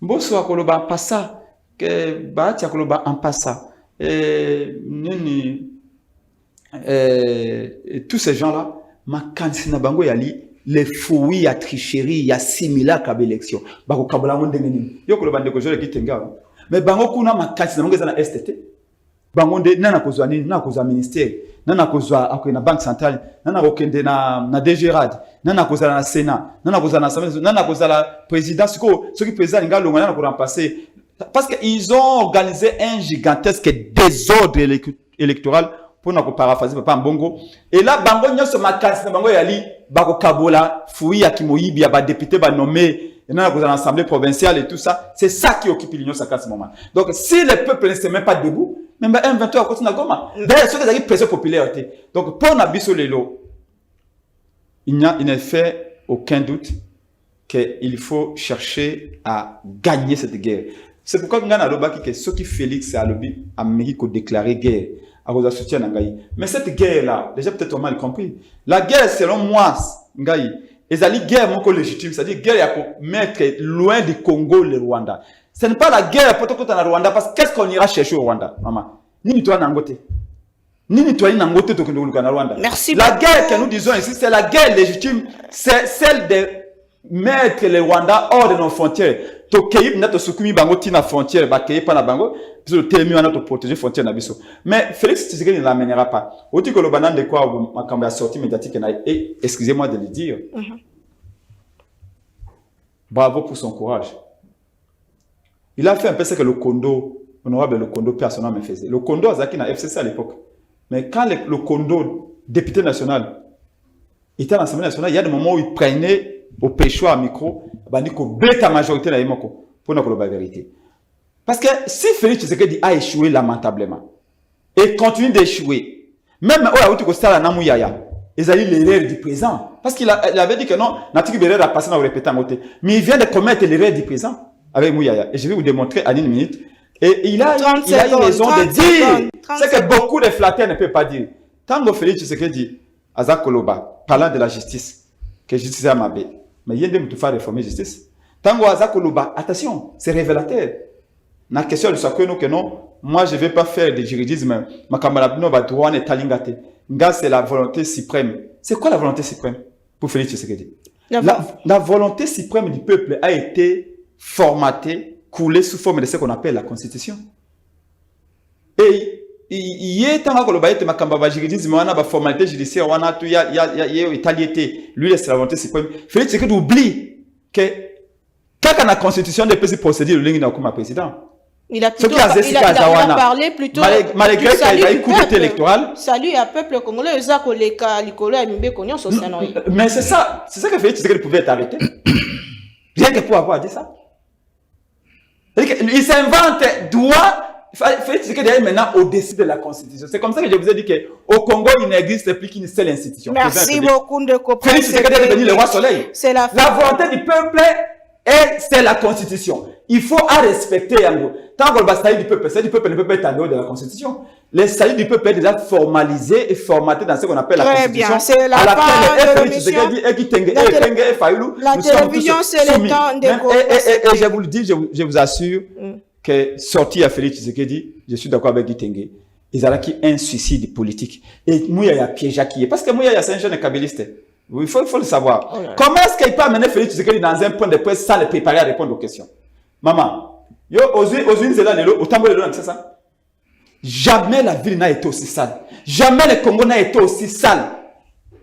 bonsoir koloba passa que batia koloba en passa tous ces gens-là, ma carte n'a pas besoin les fouilles, ya tricherie, ya simila kab élection. Bako kabala monde nini. Yo koloba ndeko jole kitenga. Mais bango kuna ma carte n'a pas besoin de STT. Bangonde nana kozwa nini nana kozwa ministère nana kozwa akwena banque centrale nana kokende na DGRAD nana kozwa na Sénat nana kozwa na Assemblée nana kozwa la présidence ceux qui président ngalo nana ko remplacer parce que ils ont organisé un gigantesque désordre électoral pour na ko paraphraser papa Mbongo et là bango nyoso makasi na bango yali bako kabola fouille ya kimoyibi ya ba député ba nommé nana kozwa na assemblée provinciale et tout ça c'est ça qui occupe l'Union sacrée à ce moment. Donc si le peuple ne se met pas debout même un 20 à côté de Goma. D'ailleurs, ce qui est pression populaire. Donc, pour Nabiso Lelo, il ne fait aucun doute qu'il faut chercher à gagner cette guerre. C'est pourquoi nous avons dit que ceux qui Félix a Amérique ont déclaré guerre à cause de soutien Ngaï. Mais cette guerre-là, déjà peut-être mal compris. La guerre, selon moi, Ngaï, est une guerre mon légitime, c'est-à-dire guerre pour mettre loin du Congo le Rwanda. Ce n'est pas la guerre pour tout le Rwanda, parce que qu'est-ce qu'on ira chercher au Rwanda, maman? Ni toi Nangote. Ni toi Nangote to Rwanda. Merci. La guerre que nous disons ici, c'est la guerre légitime, c'est celle de mettre le Rwanda hors de nos frontières. To keib na to sukumi bango tina frontière, ba keib pa na bango, parce que temi wana to protéger frontière na biso. Mais Félix Tshisekedi ne l'amènera pas. Au dit que le banane de quoi ma campagne sortie médiatique et excusez-moi de le dire. Bravo pour son courage. Il a fait un peu ce que le Kondo, honorable le Kondo personnellement faisait. Le Kondo a Zaki na FCC à l'époque. Mais quand le Kondo, député national, était à l'Assemblée nationale, il y a des moments où il prenait au pécho à micro, il dit la majorité là, pour nous la vérité. Parce que si Félix Tshisekedi a échoué lamentablement, et continue d'échouer, même où il y a Namouyaya, ils ont eu l'erreur du présent. Parce qu'il avait dit que non, Natiki Bérère a passé dans le répétant côté. Mais il vient de commettre l'erreur du présent. Avec Mouyaya. Et je vais vous démontrer en une minute. Et il a une raison de dire ce que beaucoup de flatteurs ne peuvent pas dire. Tant que Félix Tshisekedi, Aza Koloba, parlant de la justice, que justice a mabé, mais il y a des faire réformer la justice. Tant que Aza Koloba, attention, c'est révélateur. La question de ce que non, moi je ne vais pas faire de juridisme, ma camarade va droit et talingate. C'est la volonté suprême. C'est quoi la volonté suprême pour Félix Tshisekedi? La volonté suprême du peuple a été formaté, coulé sous forme de ce qu'on appelle la Constitution. Et il y a tant que le baït ma kamba juridisme wana ba formalité judiciaire wana tu ya italiété lui c'est la volonté suprême. Félix Tshisekedi oublie que quand la Constitution des pays procédure le ligne na comme président. Il a parlé plutôt malgré qu'il y a eu coup d'état électoral. Salut à peuple congolais, ça que les cas Nicolo et Mbe Konyo sont sanoï. Mais c'est ça que Félix Tshisekedi pouvait être arrêté. Rien que pour avoir dit ça. Il s'invente droit. Félix Tshisekedi est maintenant au-dessus de la Constitution. C'est comme ça que je vous ai dit qu'au Congo, il n'existe plus qu'une seule institution. Merci beaucoup de comprendre. Félix Tshisekedi est devenu le roi soleil. La volonté du peuple, c'est la Constitution. il faut respecter Yango. Tant que le salut du peuple ne peut pas être en dehors de la Constitution. Le salut du peuple est déjà formalisé et formaté dans ce qu'on appelle la Constitution. Bien, c'est la fin de l'émission. La télévision, c'est le temps de et je vous le dis, je vous assure que sorti à Félix Tshisekedi, je suis d'accord avec Gitenge. Ils ont un suicide politique. Et Mouya y a piégé qui est. Parce que Mouya c'est un jeune kabyliste. Il faut le savoir. Oh, comment est-ce qu'il peut amener Félix Tshisekedi dans un point de presse sans le préparer à répondre aux questions? Maman, yo, jamais la ville n'a été aussi sale. Jamais le Congo n'a été aussi sale.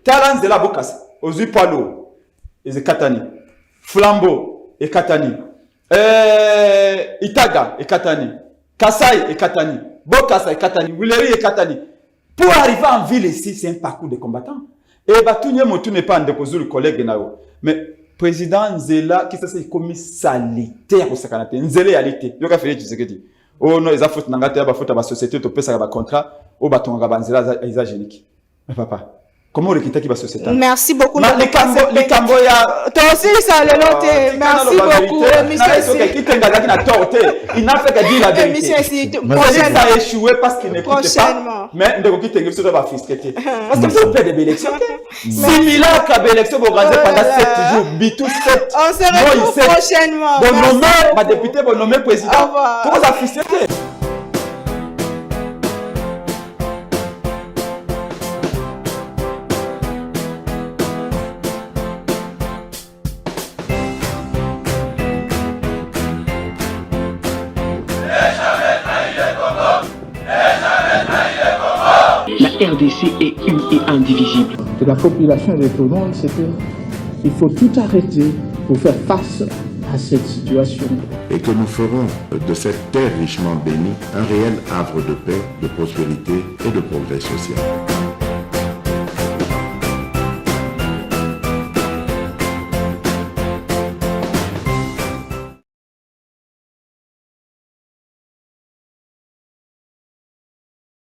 Talans de la Bokas, Ozu Palo, et Katani, Flambeau, et Katani, Itaga, et Katani, Kassai, et Katani, Bokassa, et Katani, Willeri, et Katani. Pour arriver en ville ici, c'est un parcours de combattants. Et tout le monde n'est pas un déposé le collègue. Mais président Nzela, qui s'est commis salitaire au Sakanate, Nzela yalité. Il y a fait ce que dit. Oh non, ils ont fait la société, tu peux faire un contrat, au bâton, Nzela, ils ont génique. Mais papa, comment on quitte la société? Merci beaucoup. Les Camboya. Toi aussi, ça le note. Merci beaucoup, monsieur. Il n'a fait que dire la vérité. Prochainement. Il a échoué parce qu'il n'écoute pas. Mais il va frustrer. Parce que vous perdez des élections. Similaire qu'à l'élection, vous regardez pendant 7 jours. Bitou 7. On se retrouve prochainement. Bon nommé, ma députée, bon nommé président. Pour vous frustrer. La RDC est une et indivisible. De la population de tout le monde, c'est qu'il faut tout arrêter pour faire face à cette situation. Et que nous ferons de cette terre richement bénie un réel havre de paix, de prospérité et de progrès social.